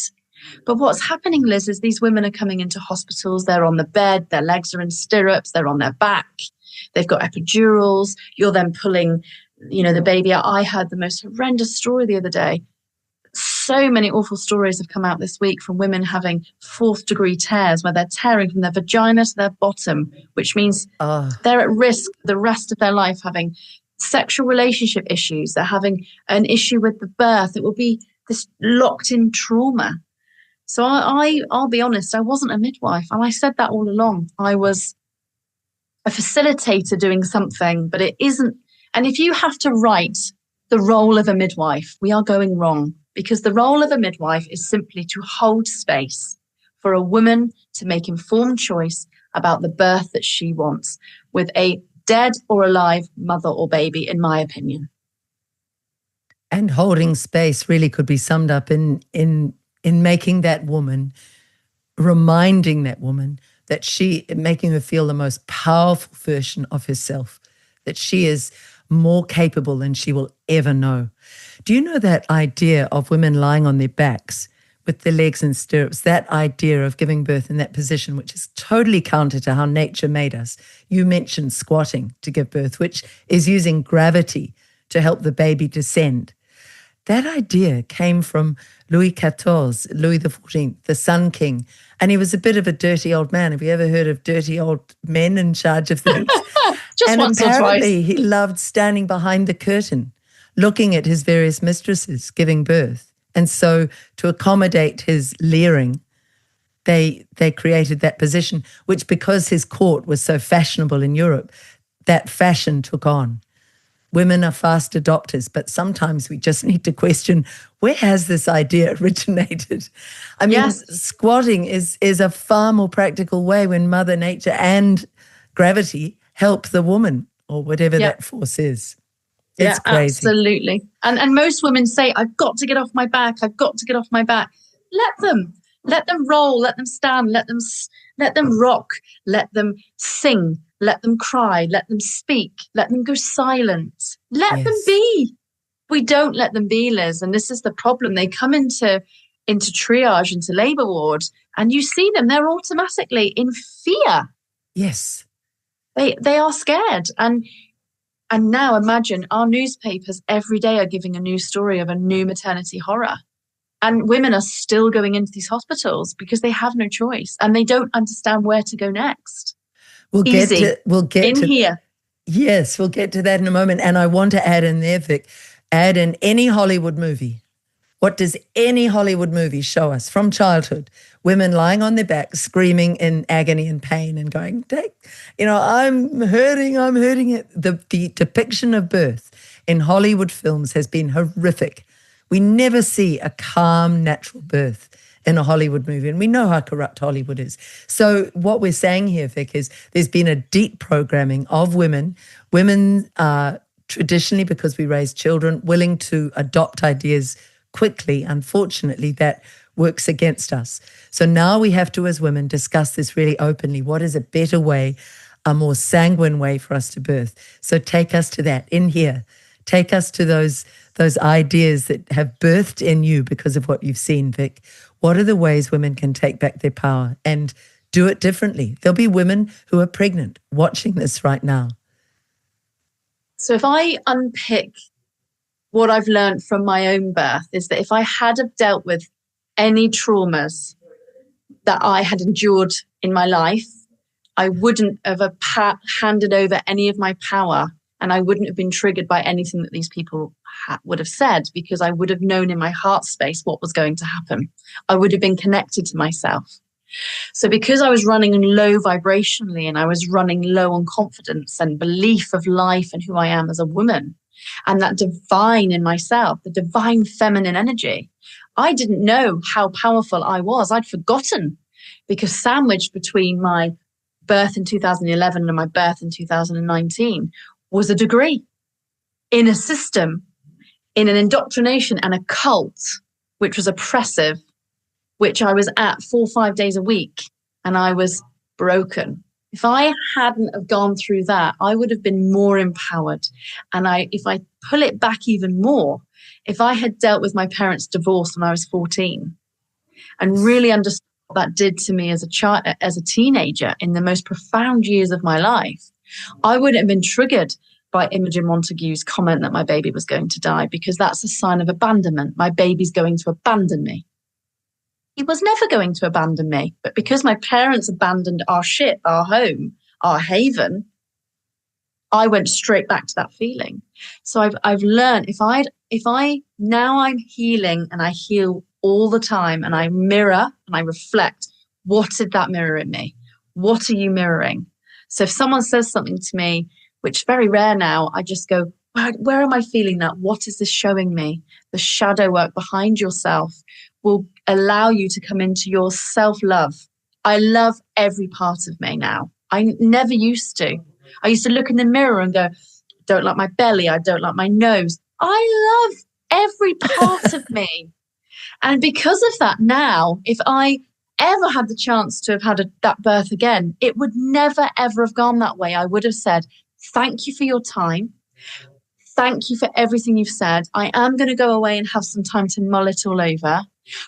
But what's happening, Liz, is these women are coming into hospitals. They're on the bed. Their legs are in stirrups. They're on their back. They've got epidurals. You're then pulling, the baby out. I heard the most horrendous story the other day. So many awful stories have come out this week from women having 4th-degree tears where they're tearing from their vagina to their bottom, which means they're at risk for the rest of their life having sexual relationship issues. They're having an issue with the birth. It will be this locked-in trauma. So I'll be honest, I wasn't a midwife. And I said that all along. I was a facilitator doing something, but it isn't. And if you have to write the role of a midwife, we are going wrong. Because the role of a midwife is simply to hold space for a woman to make informed choice about the birth that she wants with a dead or alive mother or baby, in my opinion. And holding space really could be summed up in making that woman, reminding that woman that making her feel the most powerful version of herself, that she is more capable than she will ever know. Do you know that idea of women lying on their backs with their legs in stirrups, that idea of giving birth in that position, which is totally counter to how nature made us? You mentioned squatting to give birth, which is using gravity to help the baby descend. That idea came from Louis XIV, the Sun King, and he was a bit of a dirty old man. Have you ever heard of dirty old men in charge of things? Just once or twice. Apparently he loved standing behind the curtain, looking at his various mistresses giving birth. And so to accommodate his leering, they created that position, which because his court was so fashionable in Europe, that fashion took on. Women are fast adopters, but sometimes we just need to question, where has this idea originated? I mean, squatting is a far more practical way when Mother Nature and gravity help the woman or whatever that force is. It's crazy. Absolutely. And most women say, I've got to get off my back. I've got to get off my back. Let them roll, let them stand, let them rock, let them sing, let them cry, let them speak, let them go silent. Let them be. We don't let them be, Liz. And this is the problem. They come into triage, into labour ward, and you see them, they're automatically in fear. Yes. They are scared. And now imagine our newspapers every day are giving a new story of a new maternity horror. And women are still going into these hospitals because they have no choice and they don't understand where to go next. We'll get here. Yes, we'll get to that in a moment. And I want to add in there, Vic, add in any Hollywood movie What does any Hollywood movie show us from childhood? Women lying on their back, screaming in agony and pain and going, I'm hurting it. The depiction of birth in Hollywood films has been horrific. We never see a calm, natural birth in a Hollywood movie, and we know how corrupt Hollywood is. So what we're saying here, Vic, is there's been a deep programming of women. Women are traditionally, because we raise children, willing to adopt ideas quickly. Unfortunately, that works against us. So now we have to, as women, discuss this really openly. What is a better way, a more sanguine way for us to birth? So take us to that in here. Take us to those ideas that have birthed in you because of what you've seen, Vic. What are the ways women can take back their power and do it differently? There'll be women who are pregnant watching this right now. So if I unpick what I've learned from my own birth, is that if I had have dealt with any traumas that I had endured in my life, I wouldn't have handed over any of my power, and I wouldn't have been triggered by anything that these people would have said, because I would have known in my heart space what was going to happen. I would have been connected to myself. So because I was running low vibrationally and I was running low on confidence and belief of life and who I am as a woman, and that divine in myself, the divine feminine energy, I didn't know how powerful I was. I'd forgotten, because sandwiched between my birth in 2011 and my birth in 2019 was a degree in a system, in an indoctrination and a cult, which was oppressive, which I was at 4 or 5 days a week, and I was broken. If I hadn't have gone through that, I would have been more empowered. And if I pull it back even more, if I had dealt with my parents' divorce when I was 14 and really understood what that did to me as a child, as a teenager, in the most profound years of my life, I wouldn't have been triggered by Imogen Montague's comment that my baby was going to die, because that's a sign of abandonment. My baby's going to abandon me. He was never going to abandon me, but because my parents abandoned our ship, our home, our haven, I went straight back to that feeling. So I've learned, now I'm healing, and I heal all the time, and I mirror and I reflect, what did that mirror in me? What are you mirroring? So if someone says something to me, which is very rare now, I just go, where am I feeling that? What is this showing me? The shadow work behind yourself will allow you to come into your self-love. I love every part of me now. I never used to. I used to look in the mirror and go, don't like my belly. I don't like my nose. I love every part of me. And because of that now, if I ever had the chance to have had that birth again, it would never, ever have gone that way. I would have said, thank you for your time. Thank you for everything you've said. I am going to go away and have some time to mull it all over.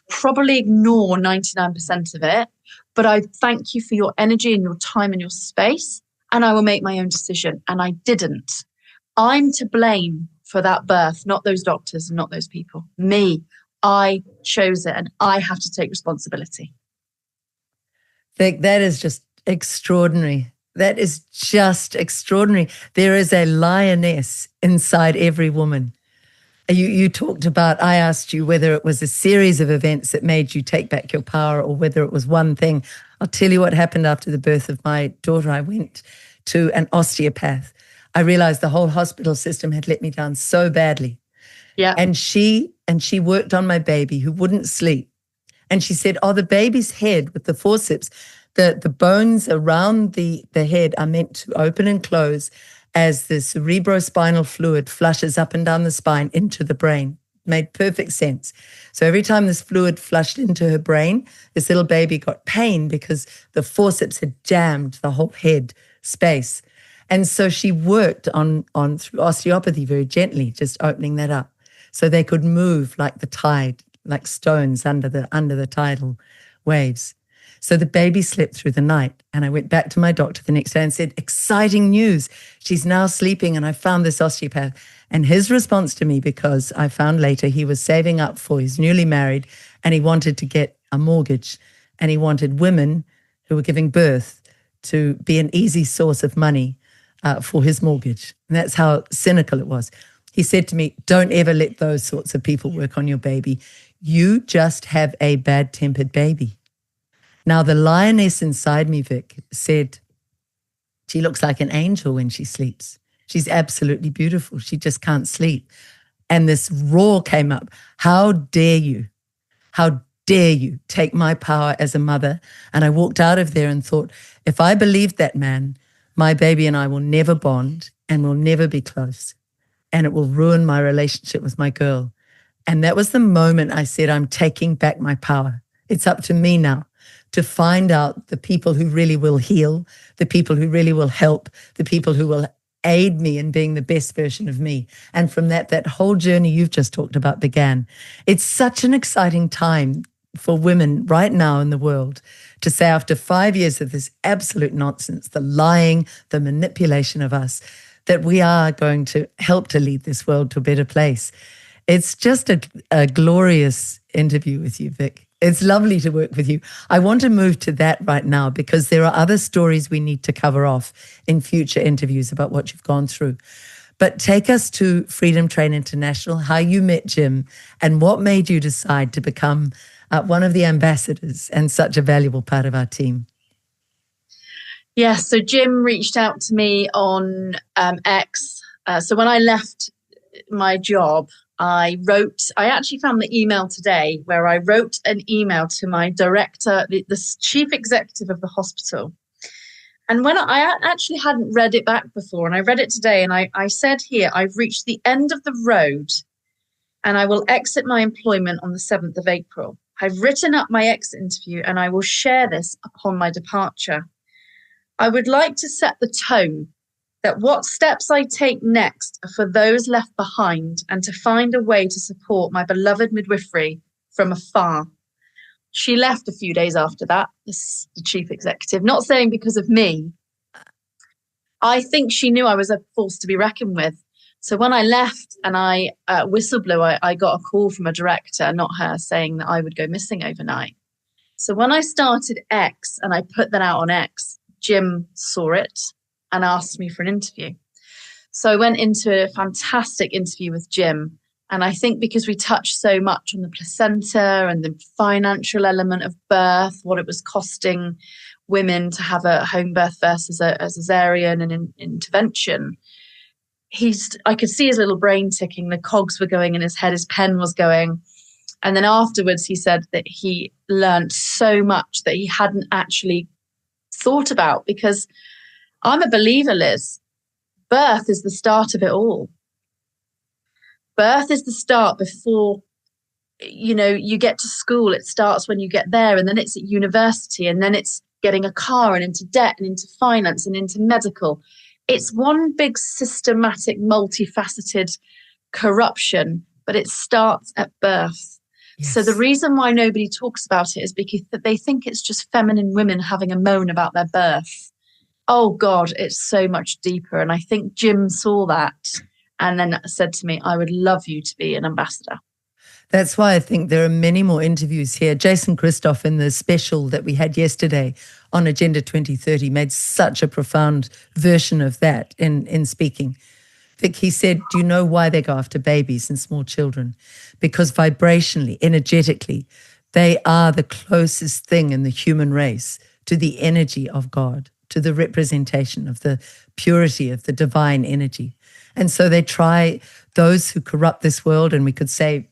Probably ignore 99% of it, but I thank you for your energy and your time and your space, and I will make my own decision. And I didn't. I'm to blame for that birth, not those doctors and not those people. Me. I chose it, and I have to take responsibility. Vic, that is just extraordinary. That is just extraordinary. There is a lioness inside every woman. You talked about, I asked you whether it was a series of events that made you take back your power or whether it was one thing. I'll tell you what happened after the birth of my daughter. I went to an osteopath. I realized the whole hospital system had let me down so badly. Yeah. And she worked on my baby, who wouldn't sleep. And she said, the baby's head with the forceps, the bones around the head are meant to open and close as the cerebrospinal fluid flushes up and down the spine into the brain. Made perfect sense. So every time this fluid flushed into her brain, this little baby got pain because the forceps had jammed the whole head space. And so she worked on through osteopathy very gently, just opening that up so they could move like the tide, like stones under the tidal waves. So the baby slept through the night, and I went back to my doctor the next day and said, exciting news, she's now sleeping, and I found this osteopath. And his response to me, because I found later he was saving up for his newly married, and he wanted to get a mortgage, and he wanted women who were giving birth to be an easy source of money for his mortgage. And that's how cynical it was. He said to me, don't ever let those sorts of people work on your baby. You just have a bad-tempered baby. Now, the lioness inside me, Vic, said, she looks like an angel when she sleeps. She's absolutely beautiful. She just can't sleep. And this roar came up. How dare you? How dare you take my power as a mother? And I walked out of there and thought, if I believed that man, my baby and I will never bond and will never be close. And it will ruin my relationship with my girl. And that was the moment I said, I'm taking back my power. It's up to me now to find out the people who really will heal, the people who really will help, the people who will aid me in being the best version of me. And from that whole journey you've just talked about began. It's such an exciting time for women right now in the world to say, after 5 years of this absolute nonsense, the lying, the manipulation of us, that we are going to help to lead this world to a better place. It's just a glorious interview with you, Vic. It's lovely to work with you. I want to move to that right now because there are other stories we need to cover off in future interviews about what you've gone through. But take us to Freedom Train International, how you met Jim, and what made you decide to become one of the ambassadors and such a valuable part of our team. Yes, so Jim reached out to me on X. So when I left my job, I actually found the email today where I wrote an email to my director, the chief executive of the hospital. And when I actually hadn't read it back before, and I read it today, and I said here, I've reached the end of the road and I will exit my employment on the 7th of April. I've written up my exit interview and I will share this upon my departure. I would like to set the tone that what steps I take next are for those left behind and to find a way to support my beloved midwifery from afar. She left a few days after that, the chief executive, not saying because of me. I think she knew I was a force to be reckoned with. So when I left and I whistle blew, I got a call from a director, not her, saying that I would go missing overnight. So when I started X and I put that out on X, Jim saw it and asked me for an interview. So I went into a fantastic interview with Jim. And I think because we touched so much on the placenta and the financial element of birth, what it was costing women to have a home birth versus a cesarean and an intervention, I could see his little brain ticking. The cogs were going in his head, his pen was going. And then afterwards, he said that he learned so much that he hadn't actually thought about, because I'm a believer, Liz. Birth is the start of it all. Birth is the start before, you get to school. It starts when you get there, and then it's at university, and then it's getting a car and into debt and into finance and into medical. It's one big systematic, multifaceted corruption, but it starts at birth. Yes. So the reason why nobody talks about it is because they think it's just feminine women having a moan about their birth. Oh God, it's so much deeper. And I think Jim saw that and then said to me, I would love you to be an ambassador. That's why I think there are many more interviews here. Jason Christoph in the special that we had yesterday on Agenda 2030 made such a profound version of that in speaking. Vic, he said, do you know why they go after babies and small children? Because vibrationally, energetically, they are the closest thing in the human race to the energy of God, to the representation of the purity of the divine energy. And so they try, those who corrupt this world, and we could say,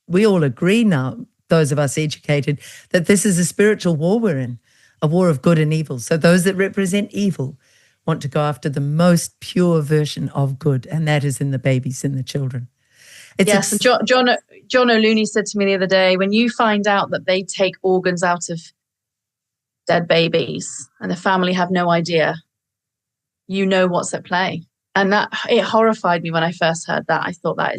we all agree now, those of us educated, that this is a spiritual war we're in, a war of good and evil. So those that represent evil want to go after the most pure version of good, and that is in the babies and the children. Yes, and John O'Looney said to me the other day, when you find out that they take organs out of dead babies and the family have no idea, you know what's at play. And it horrified me when I first heard that. I thought that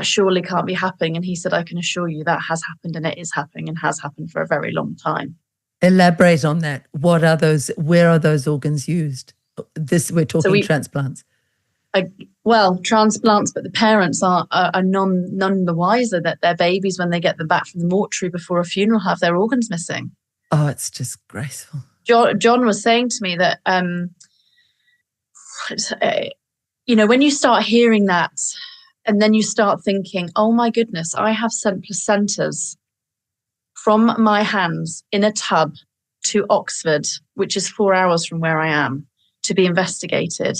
surely can't be happening. And he said, I can assure you that has happened, and it is happening, and has happened for a very long time. Elaborate on that. What are those? Where are those organs used? We're talking transplants. Transplants, but the parents are none the wiser that their babies, when they get them back from the mortuary before a funeral, have their organs missing. Oh, it's disgraceful. John was saying to me that, when you start hearing that, and then you start thinking, oh my goodness, I have sent placentas from my hands in a tub to Oxford, which is 4 hours from where I am, to be investigated.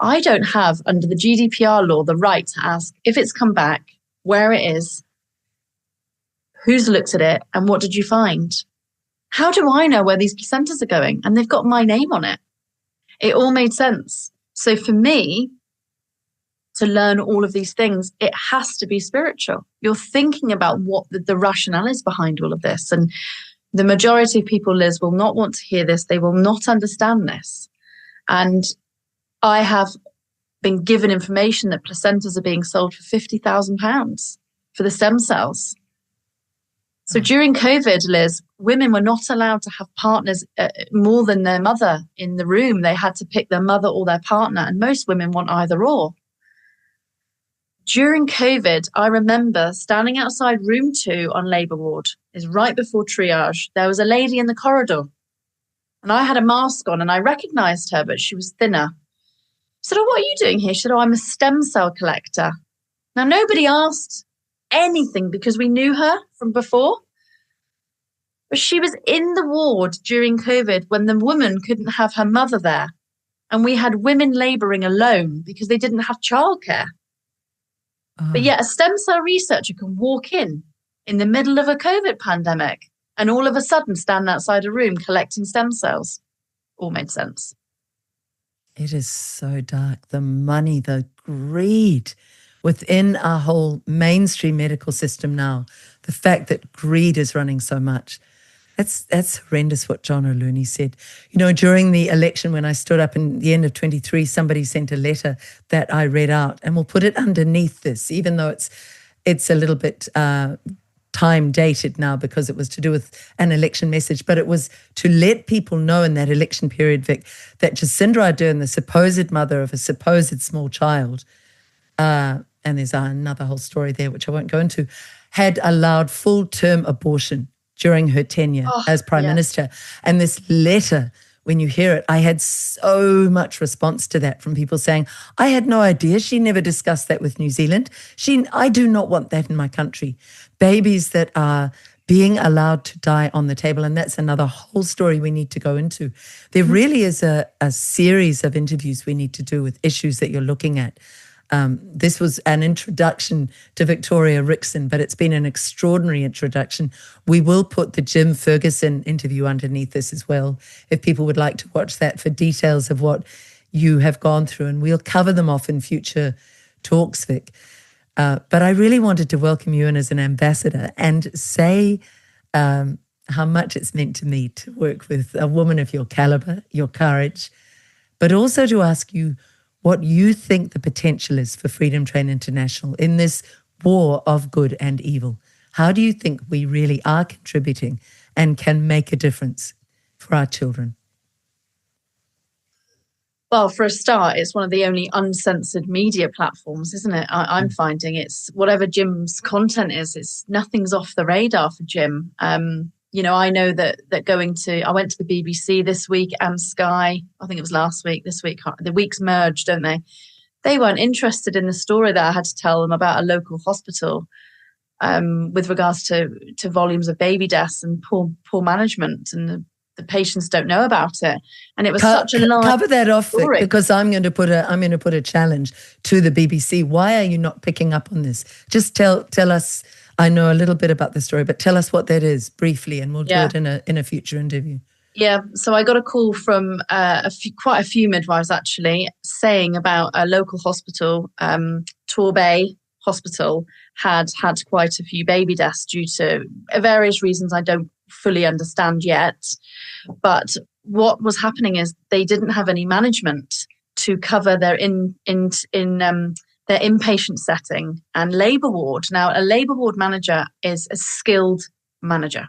I don't have, under the GDPR law, the right to ask if it's come back, where it is, who's looked at it, and what did you find? How do I know where these placentas are going? And they've got my name on it. It all made sense. So for me, to learn all of these things, it has to be spiritual. You're thinking about what the rationale is behind all of this. And the majority of people, Liz, will not want to hear this. They will not understand this. And I have been given information that placentas are being sold for £50,000 for the stem cells. So during COVID, Liz, women were not allowed to have partners more than their mother in the room. They had to pick their mother or their partner, and most women want either or. During COVID, I remember standing outside room 2 on labour ward. It's right before triage. There was a lady in the corridor, and I had a mask on, and I recognised her, but she was thinner. I said, oh, what are you doing here? She said, oh, I'm a stem cell collector. Now, nobody asked anything because we knew her from before. But she was in the ward during COVID when the woman couldn't have her mother there. And we had women labouring alone because they didn't have childcare. But yet a stem cell researcher can walk in the middle of a COVID pandemic and all of a sudden stand outside a room collecting stem cells. All made sense. It is so dark. The money, the greed within our whole mainstream medical system now, the fact that greed is running so much. That's horrendous what John O'Looney said. During the election when I stood up in the end of 23, somebody sent a letter that I read out, and we'll put it underneath this, even though it's a little bit time dated now because it was to do with an election message, but it was to let people know in that election period, Vic, that Jacinda Ardern, the supposed mother of a supposed small child, and there's another whole story there which I won't go into, had allowed full-term abortion during her tenure as Prime Minister. And this letter, when you hear it, I had so much response to that from people saying, I had no idea. She never discussed that with New Zealand. I do not want that in my country. Babies that are being allowed to die on the table. And that's another whole story we need to go into. There really is a series of interviews we need to do with issues that you're looking at. This was an introduction to Victoria Rixon, but it's been an extraordinary introduction. We will put the Jim Ferguson interview underneath this as well, if people would like to watch that for details of what you have gone through, and we'll cover them off in future talks, Vic. But I really wanted to welcome you in as an ambassador and say how much it's meant to me to work with a woman of your caliber, your courage, but also to ask you what you think the potential is for Freedom Train International in this war of good and evil. How do you think we really are contributing and can make a difference for our children? Well, for a start, it's one of the only uncensored media platforms, isn't it? I'm finding it's whatever Jim's content is, nothing's off the radar for Jim. I know that I went to the BBC this week and Sky, I think it was last week, this week, the weeks merged, don't they? They weren't interested in the story that I had to tell them about a local hospital with regards to volumes of baby deaths and poor management, and the patients don't know about it. And it was such a lie. Cover that off, Vic, because I'm going to put a challenge to the BBC. Why are you not picking up on this? Just tell us. I know a little bit about the story, but tell us what that is briefly, and we'll do it in a future interview. Yeah, so I got a call from quite a few midwives actually saying about a local hospital, Torbay Hospital, had quite a few baby deaths due to various reasons I don't fully understand yet. But what was happening is they didn't have any management to cover their their inpatient setting and labour ward. Now, a labour ward manager is a skilled manager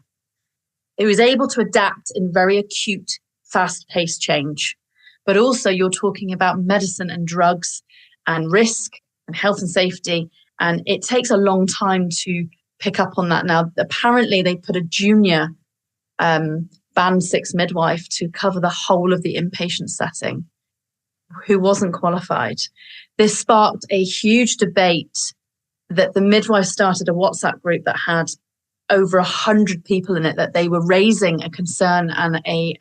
who is able to adapt in very acute, fast-paced change. But also you're talking about medicine and drugs and risk and health and safety, and it takes a long time to pick up on that. Now, apparently they put a junior band 6 midwife to cover the whole of the inpatient setting. who wasn't qualified. This sparked a huge debate that the midwife started a WhatsApp group that had over 100 people in it, that they were raising a concern and a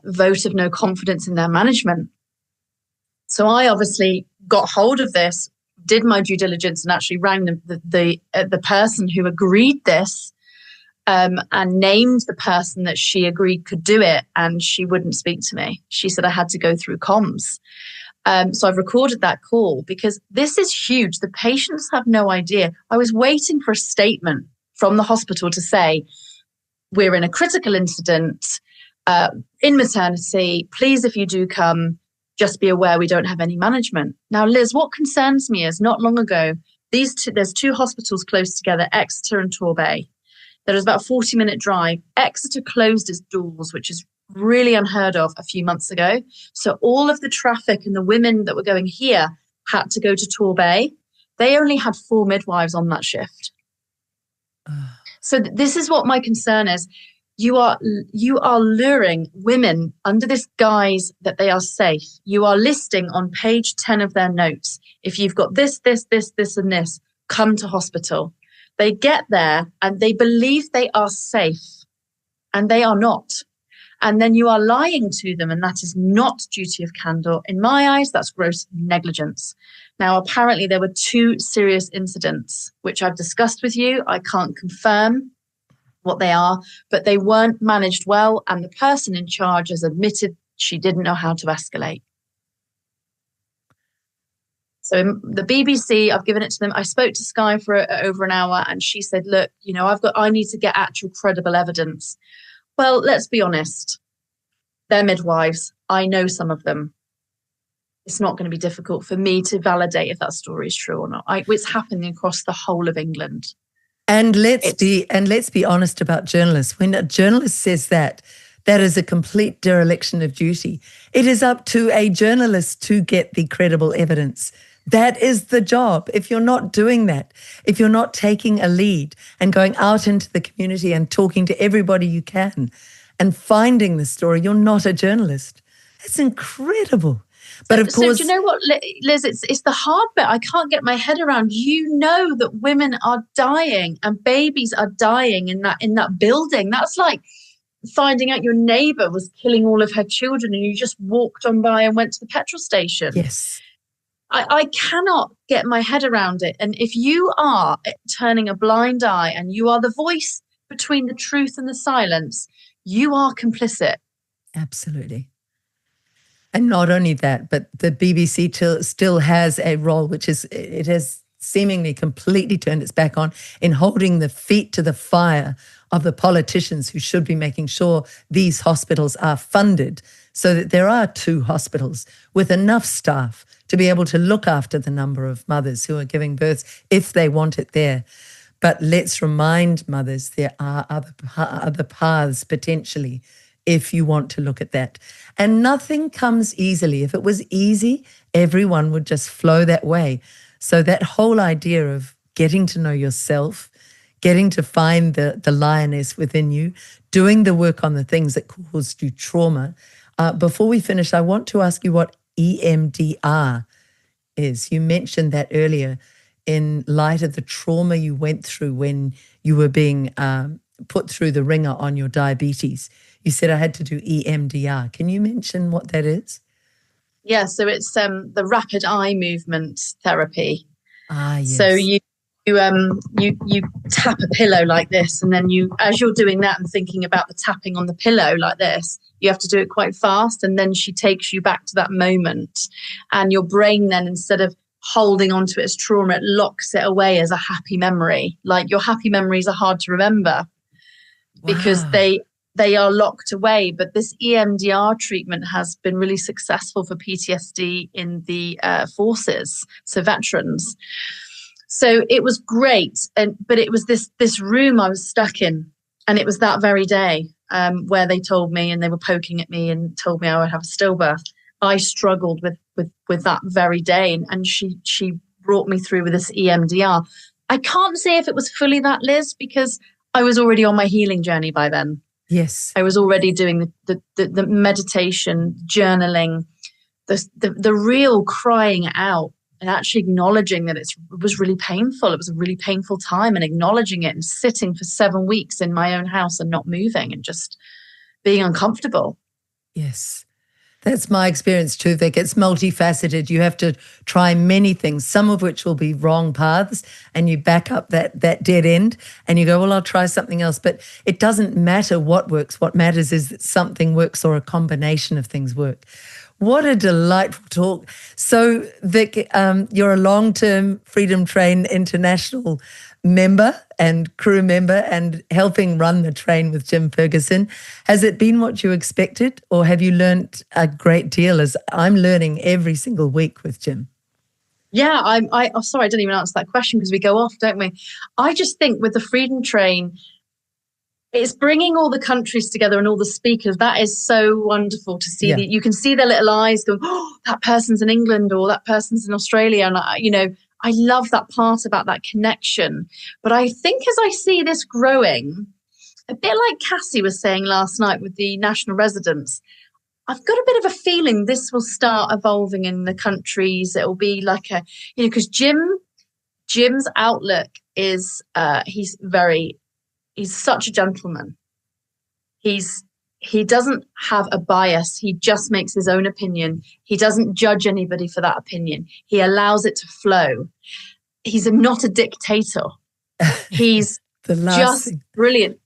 vote of no confidence in their management. So I obviously got hold of this, did my due diligence, and actually rang the person who agreed this, and named the person that she agreed could do it, and she wouldn't speak to me. She said I had to go through comms. So I've recorded that call because this is huge. The patients have no idea. I was waiting for a statement from the hospital to say, we're in a critical incident in maternity. Please, if you do come, just be aware we don't have any management. Now, Liz, what concerns me is not long ago, there's two hospitals close together, Exeter and Torbay. There was about a 40-minute drive. Exeter closed its doors, which is really unheard of a few months ago. So all of the traffic and the women that were going here had to go to Torbay. They only had 4 midwives on that shift. So this is what my concern is. You are luring women under this guise that they are safe. You are listing on page 10 of their notes, if you've got this, and this, come to hospital. They get there and they believe they are safe, and they are not. And then you are lying to them, and that is not duty of candor. In my eyes, that's gross negligence. Now, apparently there were 2 serious incidents, which I've discussed with you. I can't confirm what they are, but they weren't managed well, and the person in charge has admitted she didn't know how to escalate. So in the BBC, I've given it to them. I spoke to Sky for over an hour, and she said, look, I need to get actual credible evidence. Well, let's be honest. They're midwives. I know some of them. It's not going to be difficult for me to validate if that story is true or not. It's happening across the whole of England. And let's be honest about journalists. When a journalist says that is a complete dereliction of duty. It is up to a journalist to get the credible evidence. That is the job. If you're not doing that, if you're not taking a lead and going out into the community and talking to everybody you can and finding the story, you're not a journalist. That's incredible. But of course, do you know what, Liz? It's the hard bit. I can't get my head around. You know that women are dying and babies are dying in that building. That's like finding out your neighbour was killing all of her children, and you just walked on by and went to the petrol station. Yes, I cannot get my head around it. And if you are turning a blind eye and you are the voice between the truth and the silence, you are complicit. Absolutely. And not only that, but the BBC still has a role, which is it has seemingly completely turned its back on in holding the feet to the fire of the politicians who should be making sure these hospitals are funded so that there are 2 hospitals with enough staff to be able to look after the number of mothers who are giving birth if they want it there. But let's remind mothers there are other paths potentially if you want to look at that. And nothing comes easily. If it was easy, everyone would just flow that way. So that whole idea of getting to know yourself, getting to find the lioness within you, doing the work on the things that caused you trauma. Before we finish, I want to ask you what EMDR is. You mentioned that earlier in light of the trauma you went through when you were being put through the ringer on your diabetes. You said I had to do EMDR. Can you mention what that is? Yeah, so it's the rapid eye movement therapy. Yes. So you tap a pillow like this, and then as you're doing that and thinking about the tapping on the pillow like this, you have to do it quite fast, and then she takes you back to that moment, and your brain then, instead of holding onto it as trauma, it locks it away as a happy memory. Like, your happy memories are hard to remember because they are locked away. But this EMDR treatment has been really successful for PTSD in the forces, so veterans. So it was great, but it was this room I was stuck in, and it was that very day where they told me, and they were poking at me and told me I would have a stillbirth. I struggled with that very day, and she brought me through with this EMDR. I can't say if it was fully that, Liz, because I was already on my healing journey by then. Yes. I was already doing the meditation, journaling, the real crying out and actually acknowledging that it was really painful. It was a really painful time, and acknowledging it and sitting for 7 weeks in my own house and not moving and just being uncomfortable. Yes. That's my experience too, Vic. It's multifaceted. You have to try many things, some of which will be wrong paths, and you back up that dead end and you go, well, I'll try something else. But it doesn't matter what works. What matters is that something works or a combination of things work. What a delightful talk. So, Vic, you're a long-term Freedom Train International member and crew member and helping run the train with Jim Ferguson. Has it been what you expected, or have you learnt a great deal, as I'm learning every single week with Jim? Yeah, I'm sorry, I didn't even answer that question because we go off, don't we? I just think with the Freedom Train, it's bringing all the countries together and all the speakers. That is so wonderful to see. You can see their little eyes going, oh, that person's in England or that person's in Australia. And, I love that part about that connection. But I think as I see this growing, a bit like Cassie was saying last night with the national residents, I've got a bit of a feeling this will start evolving in the countries. It will be like because Jim's outlook is, he's such a gentleman. He doesn't have a bias. He just makes his own opinion. He doesn't judge anybody for that opinion. He allows it to flow. He's not a dictator. He's just brilliant.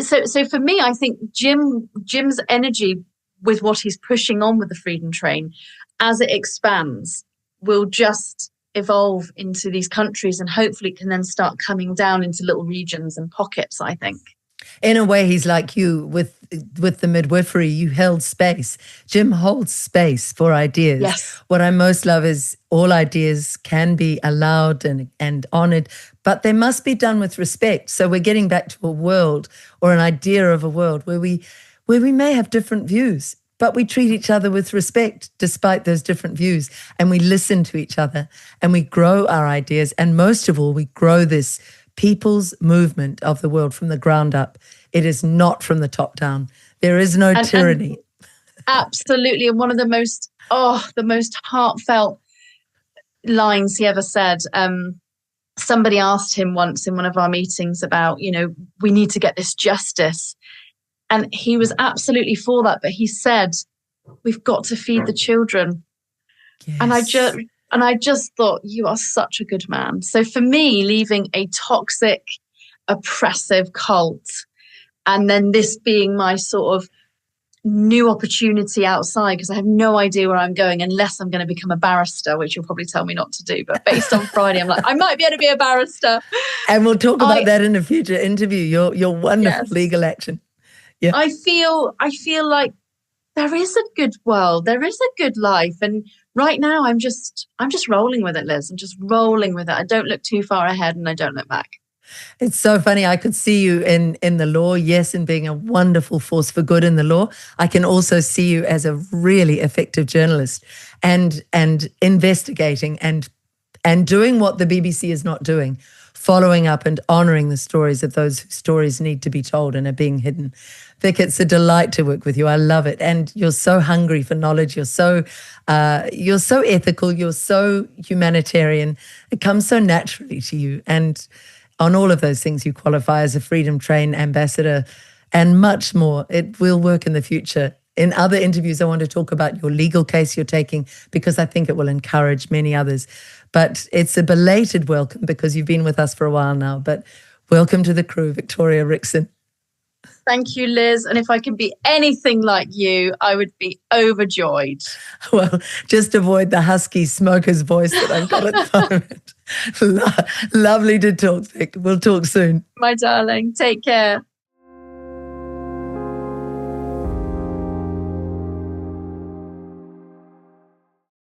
So for me, I think Jim's energy with what he's pushing on with the Freedom Train, as it expands, will just evolve into these countries, and hopefully can then start coming down into little regions and pockets, I think. In a way, he's like you with the midwifery. You held space. Jim holds space for ideas. Yes. What I most love is all ideas can be allowed and honoured, but they must be done with respect. So we're getting back to a world, or an idea of a world, where we may have different views, but we treat each other with respect despite those different views, and we listen to each other and we grow our ideas. And most of all, we grow this people's movement of the world from the ground up. It is not from the top down. There is no tyranny. Absolutely. And one of the most heartfelt lines he ever said, somebody asked him once in one of our meetings about, we need to get this justice. And he was absolutely for that. But he said, we've got to feed the children. Yes. And I just thought, you are such a good man. So for me, leaving a toxic, oppressive cult, and then this being my sort of new opportunity outside, because I have no idea where I'm going unless I'm going to become a barrister, which you'll probably tell me not to do. But based on Friday, I'm like, I might be able to be a barrister. And we'll talk about that in a future interview, your wonderful legal action. Yeah. I feel like there is a good world. There is a good life. And right now I'm just rolling with it, Liz. I'm just rolling with it. I don't look too far ahead and I don't look back. It's so funny. I could see you in the law, yes, and being a wonderful force for good in the law. I can also see you as a really effective journalist and investigating and doing what the BBC is not doing, following up and honouring the stories of those whose stories need to be told and are being hidden. Vic, it's a delight to work with you. I love it. And you're so hungry for knowledge. You're so ethical. You're so humanitarian. It comes so naturally to you. And on all of those things, you qualify as a Freedom Train ambassador and much more. It will work in the future. In other interviews, I want to talk about your legal case you're taking, because I think it will encourage many others. But it's a belated welcome because you've been with us for a while now. But welcome to the crew, Victoria Rixon. Thank you, Liz. And if I could be anything like you, I would be overjoyed. Well, just avoid the husky smoker's voice that I've got at the moment. Lovely to talk, Vic. We'll talk soon. My darling, take care.